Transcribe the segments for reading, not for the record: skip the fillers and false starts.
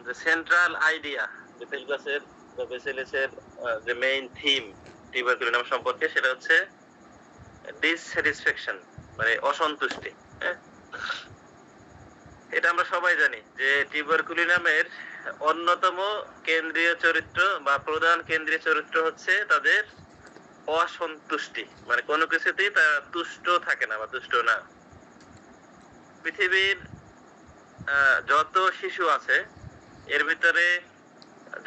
the central idea, the Pelgasের বা বেসেলিসের যে main theme tuberculinum সম্পর্কে সেটা হচ্ছে ডিসস্যাটিসফ্যাকশন, মানে অসন্তুষ্টি। হ্যাঁ, এটা আমরা সবাই জানি যে টিউবারকুলিনামের অন্যতম কেন্দ্রীয় চরিত্র বা প্রধান কেন্দ্রীয় চরিত্র হচ্ছে তাদের অসন্তুষ্টি, মানে কোনো কিছুতেই তারা তুষ্ট থাকে না বা তুষ্ট না। পৃথিবীর যত শিশু আছে এর ভিতরে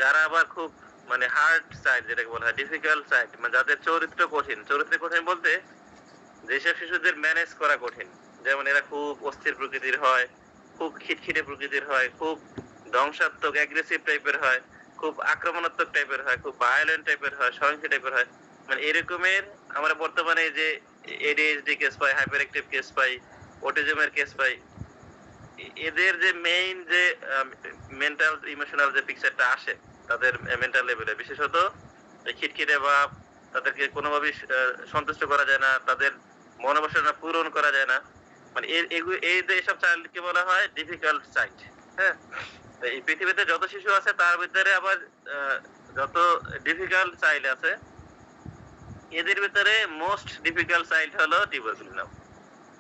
যারা আবার খুব মানে হার্ড সাইড, যেটাকে বলা হয় ডিফিকাল্ট সাইড, মানে যাদের চরিত্র কঠিন, চরিত্র কঠিন বলতে যেসব শিশুদের ম্যানেজ করা কঠিন, যেমন এরা খুব অস্থির প্রকৃতির হয়, খুব খিটখিটে প্রকৃতির হয়, খুব ধ্বংসাত্মক অ্যাগ্রেসিভ টাইপের হয়, খুব আক্রমণাত্মক টাইপের হয়, খুব ভায়োলেন্ট টাইপের হয়, সহিংস টাইপের হয়, মানে এরকমের আমরা বর্তমানে যে এডিএইচডি কেস পাই, হাইপার অ্যাক্টিভ কেস পাই, অটিজমের কেস পাই, এদের যে মেইন যে মেন্টাল ইমোশনাল যে পিকচারটা আসে তাদের মেন্টাল লেভেলে, বিশেষত খিটখিটে ভাব, তাদেরকে কোনোভাবেই সন্তুষ্ট করা যায় না, তাদের মনোবাসনা পূরণ করা যায় না, মানে এই যে এসব চাইল্ডকে বলা হয় ডিফিকাল্ট চাইল্ড। হ্যাঁ, এই পৃথিবীতে যত শিশু আছে তার ভিতরে আবার যত ডিফিকাল্ট চাইল্ড আছে এদের ভিতরে মোস্ট ডিফিকাল্ট চাইল্ড হলো টিউবারকুলিনাম।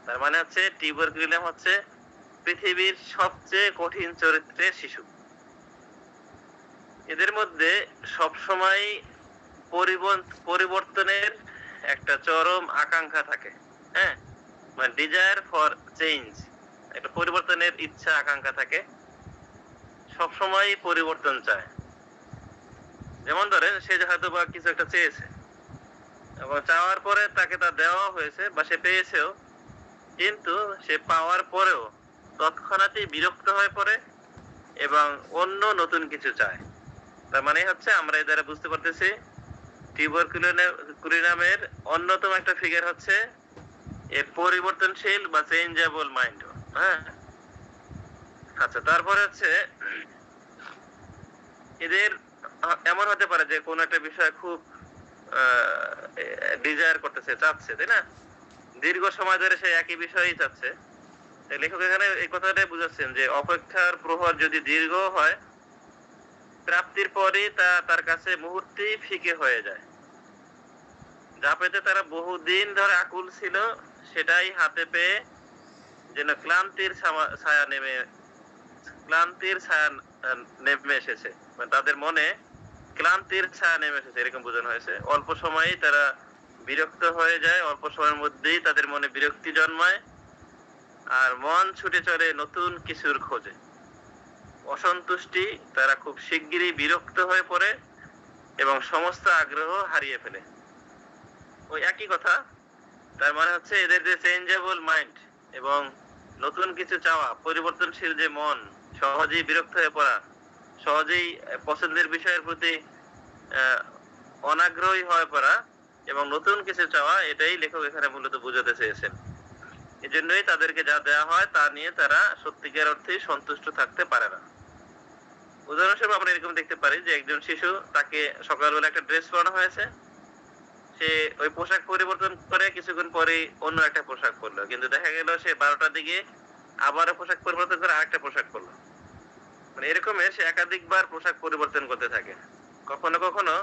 তার মানে হচ্ছে টিউবারকুলিনাম হচ্ছে পৃথিবীর সবচেয়ে কঠিন চরিত্রের শিশু। এদের মধ্যে সবসময় পরিবর্তনের একটা চরম আকাঙ্ক্ষা থাকে। হ্যাঁ, মানে ডিজায়ার ফর চেঞ্জ, একটা পরিবর্তনের ইচ্ছা আকাঙ্ক্ষা থাকে, সবসময় পরিবর্তন চায়। যেমন ধরেন সে হয়তো বা কিছু একটা চেয়েছে এবং চাওয়ার পরে তাকে তা দেওয়া হয়েছে বা সে পেয়েছেও, কিন্তু সে পাওয়ার পরেও তৎক্ষণাৎই বিরক্ত হয়ে পড়ে এবং অন্য নতুন কিছু চায়। তার মানে হচ্ছে আমরা এই দ্বারা বুঝতে পারতেছি টিউবারকুলিনামের অন্যতম একটা ফিগার হচ্ছে এর পরিবর্তনশীল বা চেঞ্জেবল মাইন্ড। হ্যাঁ, আচ্ছা, তারপরে হচ্ছে এদের এমন হতে পারে যে কোন একটা বিষয় খুব ডিজায়ার করতেছে, চাচ্ছে, তাই না? দীর্ঘ সময় ধরে সে একই বিষয়ই চাচ্ছে। লেখক এখানে এই কথাটাই বুঝাচ্ছেন যে অপেক্ষার প্রহর যদি দীর্ঘ হয়, প্রাপ্তির পরই তা তার কাছে মুহূর্তেই ফিকে হয়ে যায়। যা পেতে তারা বহুদিন ধরে আকুল ছিল সেটাই হাতে পেয়ে যেন ক্লান্তির ছায়া নেমে এসেছে, মানে তাদের মনে ক্লান্তির ছায়া নেমে এসেছে, এরকম বোঝানো হয়েছে। অল্প সময়েই তারা বিরক্ত হয়ে যায়, অল্প সময়ের মধ্যেই তাদের মনে বিরক্তি জন্মায় আর মন ছুটে চলে নতুন কিছুর খোঁজে। অসন্তুষ্টি, তারা খুব শিগগিরই বিরক্ত হয়ে পড়ে এবং সমস্ত আগ্রহ হারিয়ে ফেলে। ওই একই কথা, তার মানে হচ্ছে এদের যে চেঞ্জেবল মাইন্ড এবং নতুন কিছু চাওয়া, পরিবর্তনশীল যে মন, সহজেই বিরক্ত হয়ে পড়া, সহজেই পছন্দের বিষয়ের প্রতি অনাগ্রহী হয়ে পড়া এবং নতুন কিছু চাওয়া, এটাই লেখক এখানে মূলত বুঝাতে চেয়েছেন। এই জন্যই তাদেরকে যা দেওয়া হয় তা নিয়ে তারা সত্যিকার অর্থে সন্তুষ্ট থাকতে পারে না। উদাহরণস্বরূপ আমরা এরকম দেখতে পারি যে একজন শিশু, তাকে সকালবেলা একটা ড্রেস পরানো হয়েছে, সে ওই পোশাক পরিবর্তন করে কিছুক্ষণ পরে অন্য একটা পোশাক পরলো, কিন্তু দেখা গেল সে 12টার দিকে আবারও পোশাক পরিবর্তন করে আরেকটা পোশাক পরলো। মানে এরকমের সে একাধিকবার পোশাক পরিবর্তন করতে থাকে। কখনো কখনো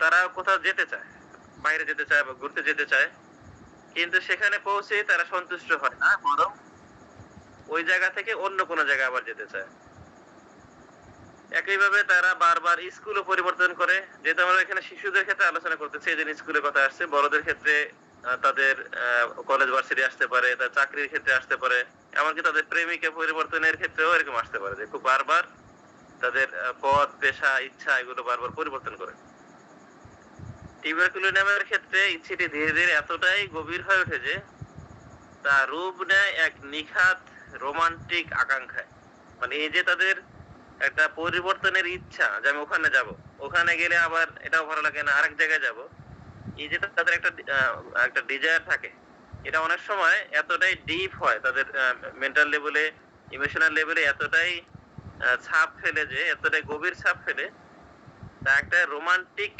তারা কোথাও যেতে চায়, বাইরে যেতে চায় বা ঘুরতে যেতে চায়, কিন্তু সেখানে পৌঁছে তারা সন্তুষ্ট হয় না, বরং ওই জায়গা থেকে অন্য কোনো জায়গায় আবার যেতে চায়। একইভাবে তারা বারবার স্কুলও পরিবর্তন করে, যেহেতু আমরা এখানে শিশুদের ক্ষেত্রে আলোচনা করতেছি, এই যে স্কুলের কথা আসছে, বড়দের ক্ষেত্রে তাদের কলেজ ভার্সিটি আসতে পারে, তার চাকরির ক্ষেত্রে আসতে পারে, এমনকি তাদের প্রেমিকা পরিবর্তনের ক্ষেত্রেও এরকম আসতে পারে যে খুব বারবার তাদের পদ, পেশা, ইচ্ছা এগুলো বারবার পরিবর্তন করে। টিউবারকুলিনামের ক্ষেত্রে ইচ্ছেটি ধীরে ধীরে এতটাই গভীর হয়ে ওঠে যে তা রূপ নেয় এক নিখাত রোমান্টিক আকাঙ্ক্ষায়। মানে এই যে তাদের একটা পরিবর্তনের ইচ্ছা, যে আমি ওখানে যাব, ওখানে গেলে আবার এটাও ভালো লাগে না, আরেক জায়গায় যাব, এই যে তাদের একটা ডিজায়ার থাকে, এটা অনেক সময় এতটাই ডিপ হয় তাদের মেন্টাল লেভেলে, ইমোশনাল লেভেলে, এতটাই ছাপ ফেলে, যে এতটাই গভীর ছাপ ফেলে তা একটা রোমান্টিক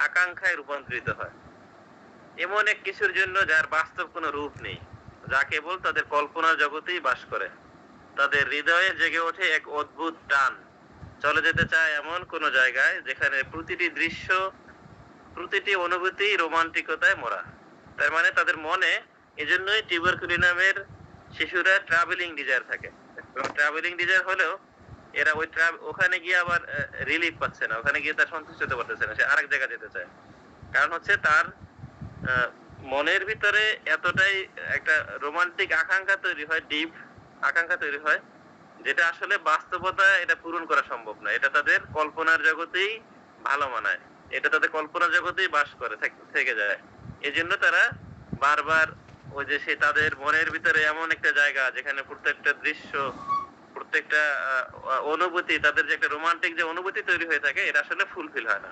আকাঙ্ক্ষায় রূপান্তরিত হয়, এমন এক কিছুর জন্য যার বাস্তব কোনো রূপ নেই, যা কেবল তাদের কল্পনার জগতেই বাস করে। তাদের হৃদয়ে জেগে ওঠে এক অদ্ভুত টান, চলে যেতে চায় এমন কোন জায়গায় যেখানে প্রতিটি দৃশ্য, প্রতিটি অনুভূতি রোমান্টিকতায় মোড়া। তার মানে তাদের মনে এজন্যই টিউবারকুলিনামের শিশুরা ট্রাভেলিং ডিজায়ার থাকে। এবং ট্রাভেলিং ডিজায়ার হলেও এরা ওখানে গিয়ে আবার রিলিফ পাচ্ছে না, ওখানে গিয়ে তার সন্তুষ্ট হতে পারতেছে না, সে আরেক জায়গায় যেতে চায়। কারণ হচ্ছে তার মনের ভিতরে এতটাই একটা রোমান্টিক আকাঙ্ক্ষা তৈরি হয়, ডিপ আকাঙ্ক্ষা তৈরি হয়, যেটা আসলে বাস্তবতা এটা পূরণ করা সম্ভব না। এটা তাদের কল্পনার জগতেই ভালো মানায়, এটা তাদের কল্পনার জগতেই বাস করে থেকে যায়। এজন্য তারা বারবার ওই যে সে তাদের মনের ভিতরে এমন একটা জায়গা যেখানে প্রত্যেকটা দৃশ্য, প্রত্যেকটা অনুভূতি, তাদের যে একটা রোমান্টিক যে অনুভূতি তৈরি হয়ে থাকে, এটা আসলে ফুলফিল হয় না।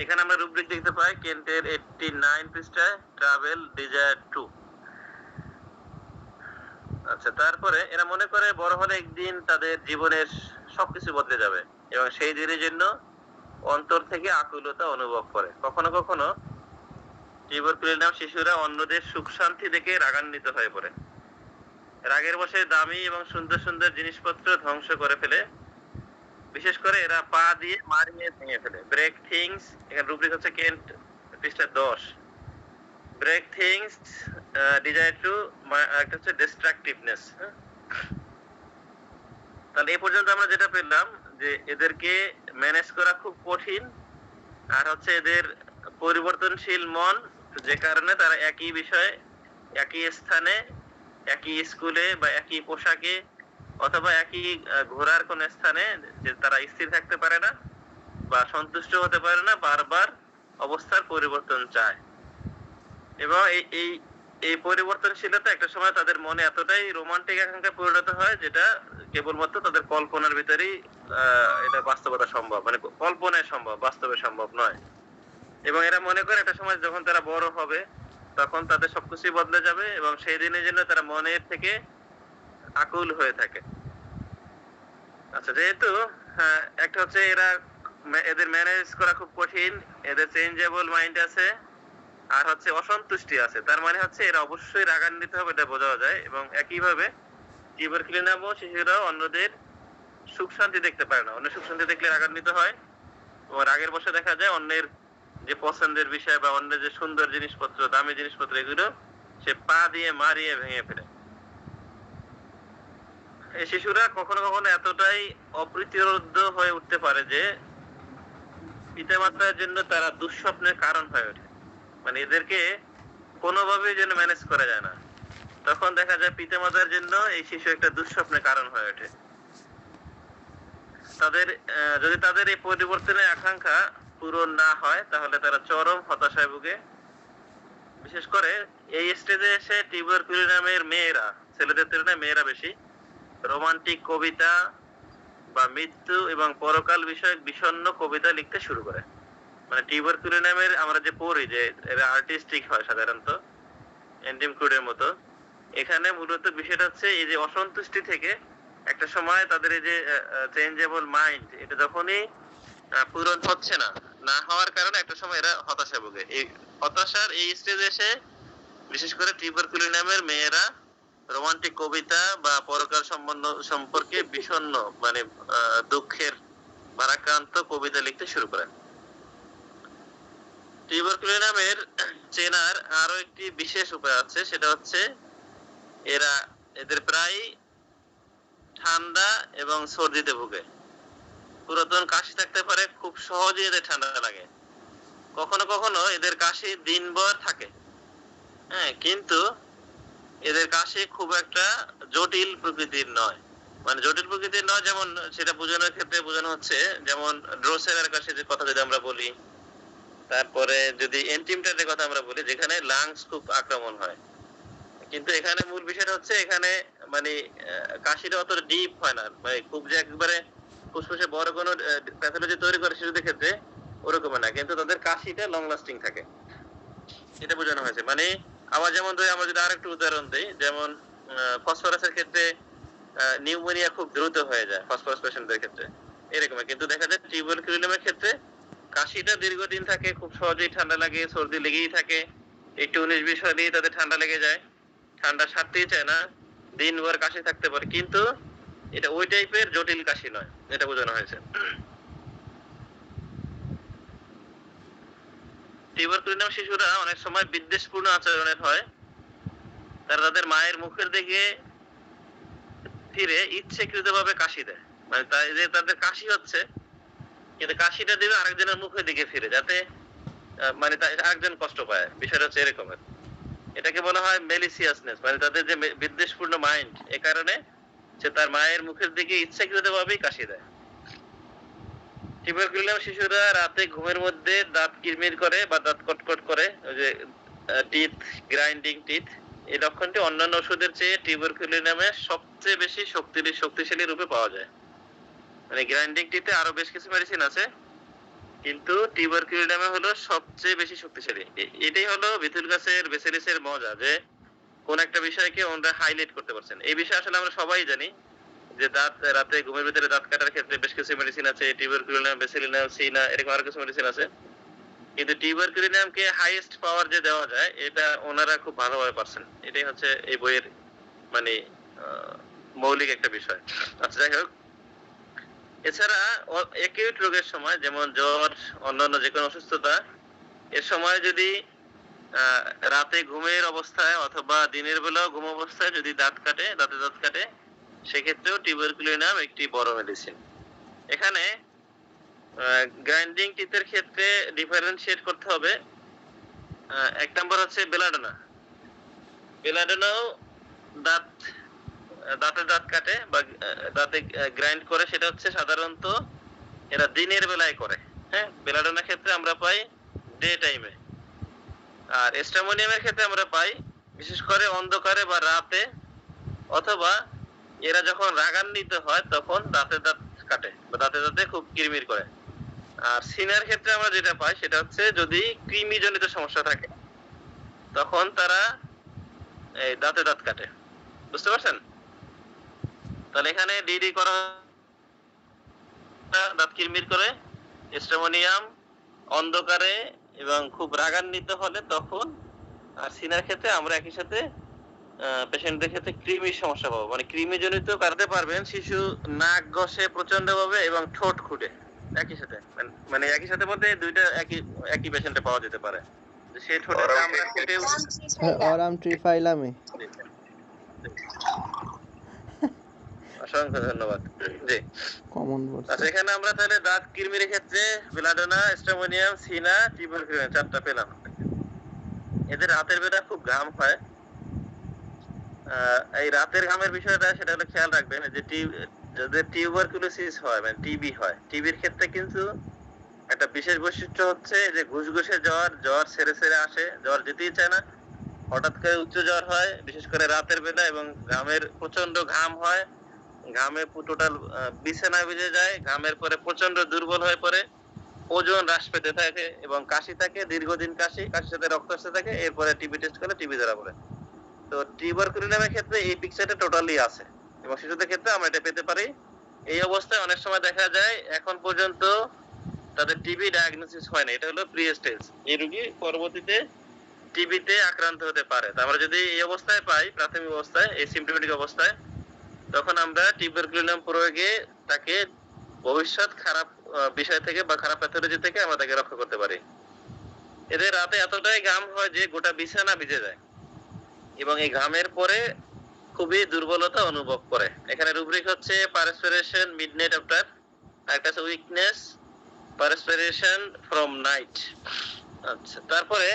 এখানে আমরা রুব্রিক দেখতে পাই কেন্টের 89 পৃষ্ঠায়, ট্রাভেল ডিজায়ার 2। আচ্ছা, তারপরে এরা মনে করে বড় হলে একদিন তাদের জীবনের সবকিছু বদলে যাবে এবং সেই দিনের জন্য অন্তর থেকে আকুলতা অনুভব করে। কখনো কখনো টিউবারকুলিনাম শিশুরা অন্যদের সুখ শান্তি দেখে রাগান্বিত হয়ে পড়ে। রাগের বশে দামি এবং সুন্দর সুন্দর জিনিসপত্র ধ্বংস করে ফেলে। বিশেষ করে এরা পা দিয়ে মারিয়ে ভেঙে ফেলে। ব্রেক থিংস, এখানে রুব্রিক হচ্ছে কেন্ট পৃষ্ঠা 10। ব্রেক থিংস ডিজায়ার টু, একটা হচ্ছে ডিস্ট্রাকটিভনেস। তাহলে এই পর্যন্ত আমরা যেটা পেলাম যে এদেরকে ম্যানেজ করা খুব কঠিন, আর হচ্ছে এদের পরিবর্তনশীল মন, যে কারণে তারা একই বিষয়ে, একই স্থানে, একই স্কুলে বা একই পোশাকে অথবা একই ঘোরার কোন স্থানে যে তারা স্থির থাকতে পারে না বা সন্তুষ্ট হতে পারে না, বারবার অবস্থার পরিবর্তন চায়। এবং এই এই পরিবর্তনশীলতা একটা সময় তাদের মনে এতটাই রোমান্টিক আকাঙ্ক্ষায় পরিণত হয় যেটা কেবলমাত্র তাদের কল্পনার ভিতরেই এটা বাস্তবতা সম্ভব, মানে কল্পনায় সম্ভব, বাস্তবে সম্ভব নয়। এবং এরা মনে করে একটা সময় যখন তারা বড় হবে তখন তাদের সবকিছুই বদলে যাবে এবং সেই দিনের জন্য তারা মনের থেকে আকুল হয়ে থাকে। আচ্ছা, যেহেতু একটা হচ্ছে এদের ম্যানেজ করা খুব কঠিন, এদের চেঞ্জেবল মাইন্ড আছে, আর হচ্ছে অসন্তুষ্টি আছে, তার মানে হচ্ছে এরা অবশ্যই রাগান্বিত হবে, এটা বোঝা যায়। এবং একইভাবে টিউবারকুলিনামও শিশুরাও অন্যদের সুখ শান্তি দেখতে পারে না, অন্যের সুখ শান্তি দেখলে রাগান্বিত হয়। এবং রাগের বশে দেখা যায় অন্যের যে পছন্দের বিষয় বা অন্যের যে সুন্দর জিনিসপত্র, দামি জিনিসপত্র, এগুলো সে পা দিয়ে মারিয়ে ভেঙে ফেলে। এই শিশুরা কখনো কখনো এতটাই অপ্রতিরোধ্য হয়ে উঠতে পারে যে পিতামাতার জন্য তারা দুঃস্বপ্নের কারণ হয়ে ওঠে। মানে এদেরকে কোনোভাবেই যেন ম্যানেজ করা যায় না, তখন দেখা যায় পিতামাতার জন্য এই শিশু একটা দুঃস্বপ্নের কারণ হয়ে ওঠে। তাদের যদি তাদের এই পরিবর্তনের আকাঙ্ক্ষা পূরণ না হয় তাহলে তারা চরম হতাশায় ভুগে। বিশেষ করে এই স্টেজে এসে টিউবারকুলিনামের মেয়েরা, ছেলেদের তুলনায় মেয়েরা বেশি রোমান্টিক কবিতা বা মৃত্যু এবং পরকাল বিষয়ক বিষণ্ণ কবিতা লিখতে শুরু করে। মানে টিউবারকুলিনামের আমরা যে পড়ি যে এরা আর্টিস্টিক হয় সাধারণত, এন্টিম ক্রুডের মতো। এখানে মূলত বিষয়টা হচ্ছে এই যে অসন্তুষ্টি থেকে একটা সময় তাদের এই যে চেঞ্জেবল মাইন্ড, এটা যখনই পূরণ হচ্ছে না, না হওয়ার কারণে একটা সময় এরা হতাশা ভোগে। এই হতাশার এই স্টেজে এসে বিশেষ করে টিউবারকুলিনামের মেয়েরা রোমান্টিক কবিতা বা পরকাল সম্বন্ধ সম্পর্কে বিষণ্ণ, মানে দুঃখের ভারাক্রান্ত কবিতা লিখতে শুরু করেন। টিউবারকুলিনামের চেনার আরো একটি বিশেষ উপায় আছে, সেটা হচ্ছে এদের প্রায় ঠান্ডা এবং সর্দিতে ভুগে। পুরাতন কাশি থাকতে পারে, খুব সহজে এদের ঠান্ডা লাগে। কখনো কখনো এদের কাশি দিনভর থাকে, কিন্তু এদের কাশি খুব একটা জটিল প্রকৃতির নয়। মানে জটিল প্রকৃতির নয় যেমন সেটা বোঝানোর ক্ষেত্রে বোঝানো হচ্ছে, যেমন ড্রোসেরার কাশির কথা যদি আমরা বলি, তারপরে যদি এন্টিমটারের কথা আমরা বলি যেখানে লাংস খুব আক্রমণ হয়। কিন্তু এখানে মূল বিষয়টা হচ্ছে এখানে মানে কাশিটা অত ডিপ হয় না, মানে খুব যে একবারে ফুসফুসে বড় কোনো প্যাথোলজি তৈরি করে শিশুদের ক্ষেত্রে ওরকম না, কিন্তু তাদের কাশিটা লং লাস্টিং থাকে, এটা বোঝানো হয়েছে। মানে আবার যেমন ধরি আমরা যদি আরেকটু উদাহরণ দিই, যেমন ফসফরাসের ক্ষেত্রে নিউমোনিয়া খুব দ্রুত হয়ে যায় ফসফরাস পেশেন্টদের ক্ষেত্রে, এরকম। কিন্তু দেখা যায় টিউবারকুলিনামের ক্ষেত্রে কাশিটা দীর্ঘদিন থাকে, খুব সহজেই ঠান্ডা লাগে, সর্দি লেগেই থাকে, একটু 19-20 হলেই তাদের ঠান্ডা লেগে যায়, ঠান্ডা সারতেই চায় না, দিনভর কাশি থাকতে পারে। কিন্তু এটা ওই টাইপের জটিল কাশি নয়, এটা বোঝানো হয়েছে। টিউবারকুলিনাম শিশুরা অনেক সময় বিদ্বেষপূর্ণ আচরণের হয়, তারা তাদের মায়ের মুখের দিকে ফিরে ইচ্ছাকৃতভাবে কাশি দেয়, মানে যে তাদের কাশি হচ্ছে কিন্তু কাশিটা দিবে আরেকজনের মুখের দিকে ফিরে, যাতে মানে আরেকজন কষ্ট পায়। বিষয়টা হচ্ছে এরকমের। এটাকে বলা হয় মেলিসিয়াসনেস, মানে তাদের যে বিদ্বেষপূর্ণ মাইন্ড, এ কারণে সে তার মায়ের মুখের দিকে ইচ্ছাকৃতভাবেই কাশি দেয়। টিউবারকুলিনাম শিশুরা রাতে ঘুমের মধ্যে দাঁত কিরমির করে বা দাঁত কটকট করে, ওই যে টিথ গ্রাইন্ডিং টিথ, এই লক্ষণটি অন্যান্য ওষুধের চেয়ে টিউবারকুলিনামে সবচেয়ে বেশি শক্তিশালী রূপে পাওয়া যায়। মানে গ্রাইন্ডিং টিথে আরো বেশ কিছু মেডিসিন আছে, কিন্তু টিউবারকুলিনামে হলো সবচেয়ে বেশি শক্তিশালী। এটাই হলো ভিথুলগাছের বেসিলিসের মজা, যে কোন একটা বিষয়কে ওনারা হাইলাইট করতে পারছেন। এই বিষয়ে আসলে আমরা সবাই জানি যে দাঁত রাতে ঘুমের ভিতরে দাঁত কাটার ক্ষেত্রে বেশ কিছু মেডিসিন আছে, টিউবারকুলিনাম, বেসিলিনাম, সিনা, এরকম আরো কিছু মেডিসিন আছে। কিন্তু টিউবারকুলিনামকে হাইয়েস্ট পাওয়ার যে দেওয়া যায়, এটা ওনারা খুব ভালোভাবে পারছেন। এটাই হচ্ছে এই বইয়ের মানে মৌলিক একটা বিষয়। আচ্ছা, যাই হোক, এছাড়া অ্যাকিউট রোগের সময়, যেমন জ্বর, অন্যান্য যে কোনো অসুস্থতা, এর সময় যদি রাতে ঘুমের অবস্থায় অথবা দিনের বেলাও ঘুম অবস্থায় যদি দাঁতে দাঁত কাটে, সেক্ষেত্রেও টিউবারকুলিনাম একটি বড় মেডিসিন। এখানে গ্রাইন্ডিং টিথের ক্ষেত্রে ডিফারেন্সিয়েট করতে হবে। এক নম্বর হচ্ছে বেলাডোনা। বেলাডোনাও দাঁত কাটে বা দাঁতে গ্রাইন্ড করে, সেটা হচ্ছে সাধারণত এরা দিনের বেলায় করে। হ্যাঁ, বেলাডোনার ক্ষেত্রে আমরা পাই ডে টাইমে, আর এস্টামোনিয়ামের ক্ষেত্রে আমরা পাই বিশেষ করে অন্ধকারে বা রাতে, অথবা এরা যখন রাগান্বিত হয় তখন দাঁতে দাঁত কাটে বা দাঁতে খুব কিরমির করে। আর সিনার ক্ষেত্রে আমরা যেটা পাই সেটা হচ্ছে যদি কৃমিজনিত সমস্যা থাকে, তখন তারা এই দাঁতে দাঁত কাটে। বুঝতে পারছেন? তাহলে এখানে ডিডি করা দাঁত কিরমির করে, এস্টামোনিয়াম অন্ধকারে এবং খুব রাগান্বিত হলে তখন, আর সিনার ক্ষেত্রে আমরা একই সাথে পেশেন্টদের ক্ষেত্রে কৃমির সমস্যা পাবো। মানে কৃমিজনিত কাটাতে পারবেন শিশু নাক ঘষে প্রচন্ড ভাবে এবং ঠোঁট খুঁটে একই সাথে, মানে একই সাথে বলতে দুইটা একই পেশেন্টে পাওয়া যেতে পারে। সেই ঠোঁটের কামড়া ফুটে অরাম ট্রিফাইলামে। অসংখ্য ধন্যবাদ। জি, কমন বলছে। আচ্ছা, এখানে আমরা তাহলে দাঁত কিরমিরের ক্ষেত্রে বেলাডোনা, এস্টামোনিয়াম, সিনা, টিউবারকুলিনাম চারটা পেলাম। এদের রাতের বেলা খুব ঘাম হয়। এই রাতের ঘামের বিষয়টা সেটা হলো খেয়াল রাখবেন, যে যাদের টিউবারকুলোসিস হয় মানে টিবি হয়, টিবির ক্ষেত্রে কিন্তু একটা বিশেষ বৈশিষ্ট্য হচ্ছে যে ঘুষঘুষে জ্বর সেরে আসে, জ্বর যেতেই চায় না, হঠাৎ করে উচ্চ জ্বর হয় বিশেষ করে রাতের বেলা, এবং ঘামের প্রচন্ড ঘাম হয়, ঘামে টোটাল বিছানা ভিজে যায়, ঘামের পরে প্রচন্ড দুর্বল হয়ে পড়ে, ওজন হ্রাস পেতে থাকে এবং কাশি থাকে, দীর্ঘদিন কাশির সাথে রক্ত আসতে থাকে, এরপরে টিবি টেস্ট করলে টিবি ধরা পড়ে। তো টিউবারকুলিনামের ক্ষেত্রে এই পিকচারটা টোটালি আছে এবং শিশুদের ক্ষেত্রে আমরা এটা পেতে পারি। এই অবস্থায় অনেক সময় দেখা যায় এখন পর্যন্ত তাদের টিবি ডায়াগনোসিস হয় না, এটা হলো প্রি স্টেজ। এই রোগী পরবর্তীতে টিবিতে আক্রান্ত হতে পারে। তো আমরা যদি এই অবস্থায় পাই, প্রাথমিক অবস্থায়, এই সিমটোমেটিক অবস্থায়, তখন আমরা টিউবারকুলিনাম প্রয়োগে তাকে ভবিষ্যৎ খারাপ বিষয় থেকে বা খারাপ প্যাথোলজি থেকে আমরা তাকে রক্ষা করতে পারি। এদের রাতে এতটাই ঘাম হয় যে গোটা বিছানা ভিজে যায় এবং এই ঘামের পরে খুবই দুর্বলতা অনুভব করে। এখানে রুব্রিক হচ্ছে পারস্পিরেশন মিডনাইট আফটার, একটা আছে উইকনেস, পারস্পিরেশন ফ্রম নাইট। আচ্ছা, তারপরে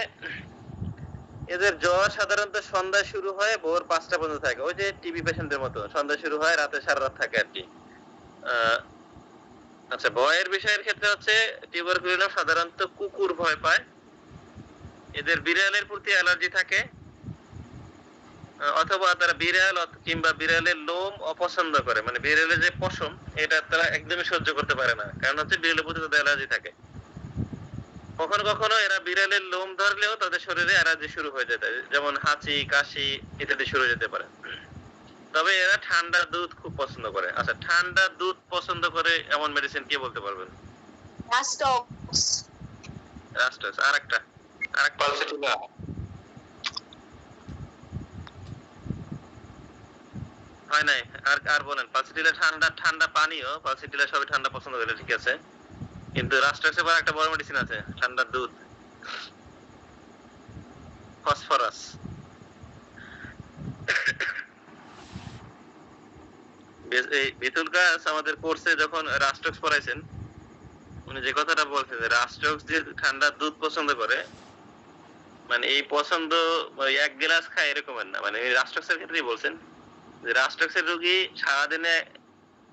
এদের জ্বর সাধারণত সন্ধ্যায় শুরু হয়, ভোর 5টা পর্যন্ত থাকে, ওই যে টিবি পেশেন্টদের মতো সন্ধ্যায় শুরু হয়, রাতে সারা রাত থাকে আর কি। আচ্ছা, ভয়ের বিষয়ের ক্ষেত্রে হচ্ছে টিউবারকুলিনাম সাধারণত কুকুর ভয় পায়, এদের বিড়ালের প্রতি অ্যালার্জি থাকে, অথবা তারা বিড়াল কিংবা বিড়ালের লোম অপছন্দ করে, মানে বিড়ালের যে পশম এটা তারা একদমই সহ্য করতে পারে না, কারণ হচ্ছে বিড়ালের প্রতি তাদের অ্যালার্জি থাকে। কখনো কখনো এরা বিড়ালের লোম ধরলেও তাদের শরীরে অ্যালার্জি শুরু হয়ে যেতে, যেমন হাঁচি, কাশি ইত্যাদি শুরু হয়ে যেতে পারে। তবে এরা ঠান্ডা দুধ খুব পছন্দ করে। আচ্ছা, ঠান্ডা দুধ পছন্দ করে এমন মেডিসিন কি বলতে পারবেন? রাস্টক্স। আরেকটা আরেকটা। হয় নাই। আর আর বলেন, পালসিটিলা ঠান্ডা ঠান্ডা পানিও, পালসিটিলা সবই ঠান্ডা পছন্দ করে, ঠিক আছে, কিন্তু রাস্ট্রাক্সের পর একটা বড় মেডিসিন আছে, ঠান্ডার দুধ, ফসফরাস। এই বিতুল গাছ আমাদের কোর্সে যখন রাস্ট্রাক্স পড়াইছেন, উনি যে কথাটা বলছেন যে রাস্ট্রাক্স যে ঠান্ডার দুধ পছন্দ করে, মানে এই পছন্দ ওই এক গ্লাস খায় এরকমের না, মানে রাস্ট্রাক্সের ক্ষেত্রেই বলছেন যে রাস্ট্রাক্সের রোগী সারাদিনে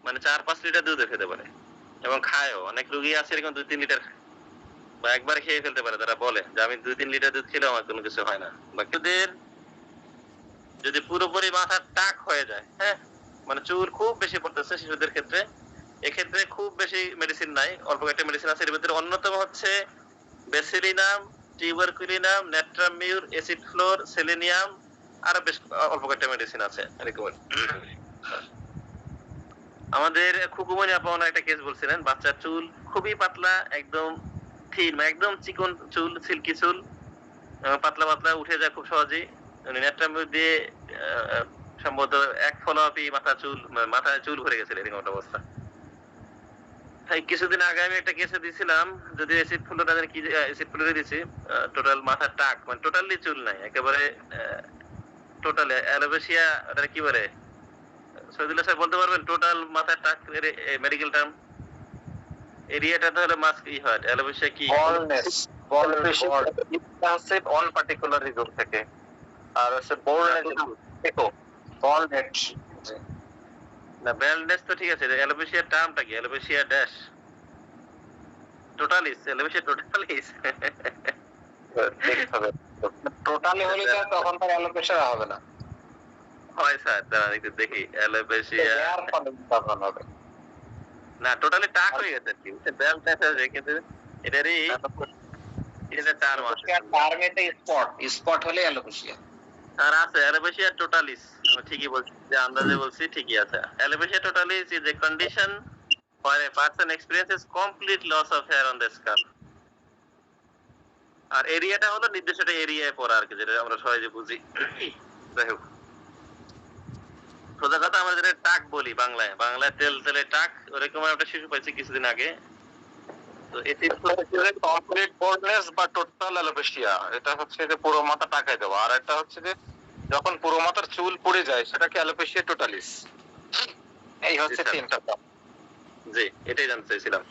মানে 4-5 লিটার দুধ খেতে পারে এবং খায়ও। অনেক রোগী আছে এরকম 2-3 লিটার বা একবার খেয়ে ফেলতে পারে, তারা বলে যে আমি 2-3 লিটার দুধ খেলেও আমার কোনো কিছু হয় না। বাকিদের যদি পুরোপুরি মাথার টাক হয়ে যায়, হ্যাঁ, মানে চুল খুব বেশি পড়তেছে শিশুদের ক্ষেত্রে, এক্ষেত্রে খুব বেশি মেডিসিন নাই, অল্প একটা মেডিসিন আছে। এর ভিতরে অন্যতম হচ্ছে Bacillinum, tuberculinum, নেট্রামিউর, acid floor, selenium, আরো বেশ অল্প কয়েকটা মেডিসিন আছে এরকম। আমাদের খুকুমনি আপা ওনার একটা কেস বলছিলেন, বাচ্চার চুল খুবই পাতলা, একদম থিন, একদম চিকন চুল, সিল্কি চুল, পাতলা পাতলা উঠে যায় খুব সহজেই। উনি নেট্রামিউর দিয়ে সম্ভবত এক ফলো আপই মাথায় চুল ভরে গেছিল, এরকম একটা অবস্থা। কিছুদিন আগে আমি একটা কেসে দিয়েছিলাম, যদি এসিড ফ্লোর কি এসিড ফ্লোরে দিছি, টোটাল মাথার টাক, মানে টোটালি চুল নাই একেবারে, টোটাল অ্যালোপেশিয়া, ওটা কি বলে শহীদুল্লাহ স্যার বলতে পারবেন? টোটাল মাথার টাক মেডিকেল টার্ম এরিয়াটা তো হলো মাস্ক ই হয়, অ্যালোপেশিয়া কি বলনেস, হচ্ছে অন পার্টিকুলার রিজন থেকে, আর হচ্ছে বোল্ডনেস দেখো বলনেট না, ব্যালনেস তো ঠিক আছে, অ্যালোপেশিয়ার টার্মটা কি? অ্যালোপেশিয়া ড্যাশ টোটালিস, অ্যালোপেশিয়া টোটালিস দেখতে হবে। টোটালি হলে তো তখন তার অ্যালোপেশিয়া হবে না, হয় স্যার, দাঁড়ান একটু দেখি। অ্যালোপেশিয়া এর ফলে তখন হবে না, টোটালি টাক হয়ে গেছে কি, ব্যালনেস আছে কিন্তু এটারই এটা টার্ম আছে, টার্মেতে স্পট হলে অ্যালোপেশিয়া। আর আছে অ্যালোপেশিয়া টোটালিস, আমি ঠিকই বলছি, যে আন্দাজে বলছি ঠিকই আছে। Alopecia totalis is a condition where a person experiences complete loss of hair on the scalp. আর এরিয়াটা হলো নির্দিষ্ট একটা এরিয়ায় পড়া আর কি, যেটা আমরা সহজে বুঝি। যাই হোক, সোজা কথা আমরা যেটা টাক বলি বাংলায়, তেল তেলে টাক, ওরকম একটা শিশু পাইছি কিছুদিন আগে। তো এটি কমপ্লিট বোল্ডনেস বা টোটাল অ্যালোপেশিয়া, এটা হচ্ছে যে পুরো মাথা টাকায় দেওয়া, আর একটা হচ্ছে যে যখন পুরো মাথার চুল পড়ে যায় সেটাকে অ্যালোপেশিয়া টোটালিস। এই হচ্ছে তিনটা। জি, এটাই জানতে চাইছিলাম।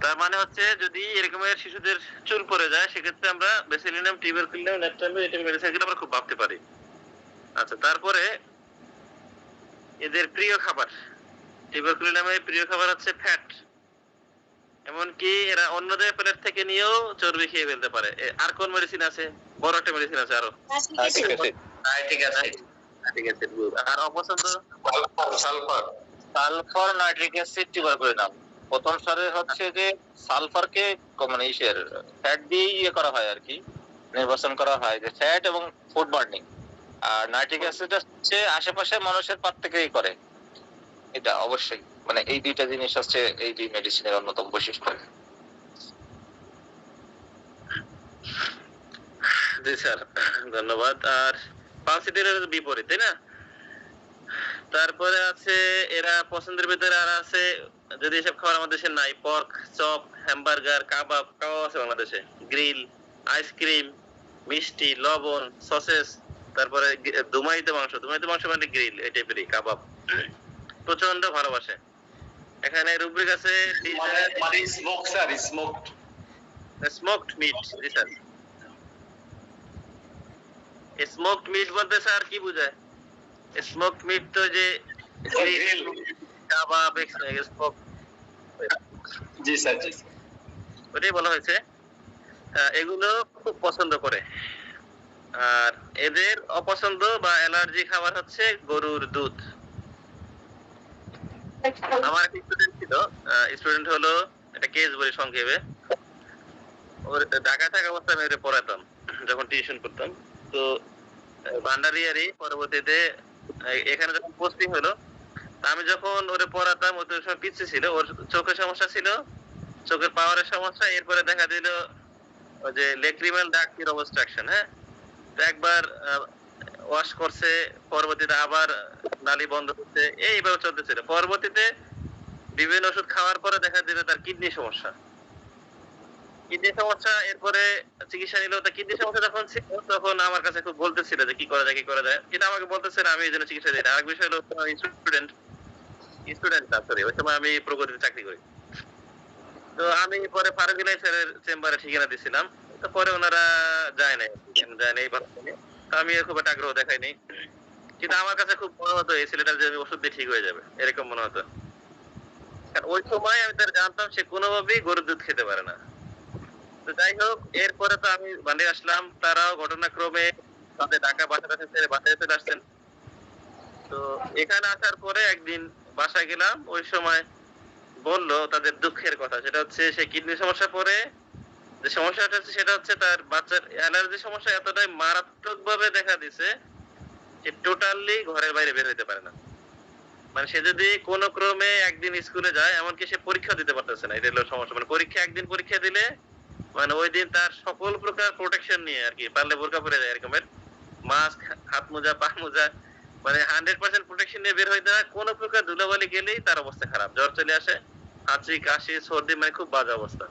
তার মানে হচ্ছে যদি এরকমের শিশুদের চুল পড়ে যায়, সেক্ষেত্রে আমরা বেসিলিনাম, টিউবারকুলিনাম, নেট্রামিউর এই মেডিসিনগুলো আমরা খুব ভাবতে পারি। আচ্ছা, তারপরে এদের প্রিয় খাবার, টিউবারকুলিনামের প্রিয় খাবার হচ্ছে ফ্যাট, এমনকি এরা অন্যদের প্লেট থেকে নিয়েও চর্বি খেয়ে ফেলতে পারে। আর কোন মেডিসিন আছে? বড় একটা মেডিসিন আছে আরো, ঠিক আছে। ঠিক আছে। আর অপছন্দ sulphur, sulphur, nitric acid, tuberculinum. প্রথম স্তরে হচ্ছে যে সালফারকে মানে ফ্যাট দিয়ে করা হয় আর কি, নির্বাচন করা হয় যে ফ্যাট এবং ফুড বার্নিং। আর নাইট্রিক অ্যাসিড হচ্ছে আশেপাশে মানুষের প্রত্যেকেই করে, এটা অবশ্যই, মানে এই দুইটা জিনিস হচ্ছে এই দুই মেডিসিনের অন্যতম বৈশিষ্ট্য। জি স্যার, ধন্যবাদ। আর পালসিটির বিপরীত, তাই না? তারপরে আছে এরা পছন্দের ভিতরে আর আছে, যদি এসব খাবার আমাদের দেশে নাই, পর্ক চপ, হ্যামবার্গার, কাবাব আছে বাংলাদেশে, গ্রিল, আইসক্রিম, মিষ্টি, লবণ, সসেস, তারপরে দুমাইতে মাংস মানে গ্রিল, এই টাইপেরই কাবাব প্রচন্ড ভালোবাসে। এখানে রুব্রিক আছে মানে স্মোক স্যার, স্মোকড মিট। জি স্যার, স্মোকড মিট বলতে স্যার কি বুঝায়? স্মোকড মিট তো যে কাবাব, স্মোক, জি স্যার, ওটাই বলা হয়েছে। এগুলো খুব পছন্দ করে। আর এদের অপছন্দ বা অ্যালার্জি খাবার হচ্ছে গরুর দুধ। আমার একটা স্টুডেন্ট ছিল, স্টুডেন্ট হলো, একটা কেস বলি সংক্ষেপে। ওর ঢাকা থাকা অবস্থায় আমি ওকে পড়াতাম যখন টিউশন করতাম। তো ভান্ডারিয়ারি পরবর্তীতে এখানে যখন পোস্টিং হলো, আমি যখন ওরে পড়াতাম, ও তো সময় পিছিয়ে ছিল, ওর চোখের সমস্যা ছিল, চোখের পাওয়ারের সমস্যা, এরপরে দেখা দিল ওই যে লেক্রিমাল ডাক্টির অবস্ট্রাকশন, হ্যাঁ, তো একবার ওয়াশ করছে, পরবর্তীতে আবার নালী বন্ধ হচ্ছে, এইভাবে চলতেছিল। পরবর্তীতে বিভিন্ন ওষুধ খাওয়ার পরে দেখা যেত তার কিডনি সমস্যা। কিডনি সমস্যা, এরপরে চিকিৎসা নিল। তা কিডনি সমস্যা যখন ছিল তখন আমার কাছে খুব বলতেছিল যে কি করা যায় কি করা যায়, কিন্তু আমাকে বলতেছে না, আমি এই জন্য চিকিৎসা দিই না। আরেক বিষয় হলো স্টুডেন্ট স্টুডেন্ট না, সরি, ওই সময় আমি প্রগতিতে চাকরি করি। তো আমি পরে ফারুকুল্লাহ স্যারের চেম্বারে ঠিকানা দিছিলাম। তো পরে ওনারা যায় নাই, যায় নাই ভালো করে। তো আমি খুব একটা আগ্রহ দেখাইনি, কিন্তু আমার কাছে খুব মনে হতো এই ছেলেটার যে আমি ওষুধ দিয়ে ঠিক হয়ে যাবে, এরকম মনে হতো। কারণ ওই সময় আমি তার জানতাম সে কোনোভাবেই গরুর দুধ খেতে পারে না। তো যাই হোক, এরপরে তো আমি বাড়ি আসলাম, তারাও ঘটনাক্রমে তাদের ঢাকা বাসাটা ছেড়ে বাসায় চলে আসছেন। তো এখানে আসার পরে একদিন বাসায় গেলাম, ওই সময় বললো তাদের দুঃখের কথা, সেটা হচ্ছে সে কিডনি সমস্যা পরে যে সমস্যাটা হচ্ছে সেটা হচ্ছে তার বাচ্চার অ্যালার্জি সমস্যা এতটাই মারাত্মক ভাবে দেখা দিছে যে টোটালি ঘরের বাইরে বের হইতে পারে না। মানে সে যদি কোনো ক্রমে একদিন স্কুলে যায়, এমনকি সে পরীক্ষা দিতে পারতেছে না, এটা হলো সমস্যা। মানে পরীক্ষা একদিন পরীক্ষা দিলে মানে ওই দিন তার সকল প্রকার প্রোটেকশন নিয়ে আর কি, পারলে বোরকা পরে যায় এরকমের, মাস্ক, হাত মোজা, পা মোজা, মানে 100% প্রোটেকশন নিয়ে বের হইতে হয়। কোনো প্রকার ধুলাবালি গেলেই তার অবস্থা খারাপ, জ্বর চলে আসে, হাঁচি কাশি সর্দি, মানে খুব বাজে অবস্থা।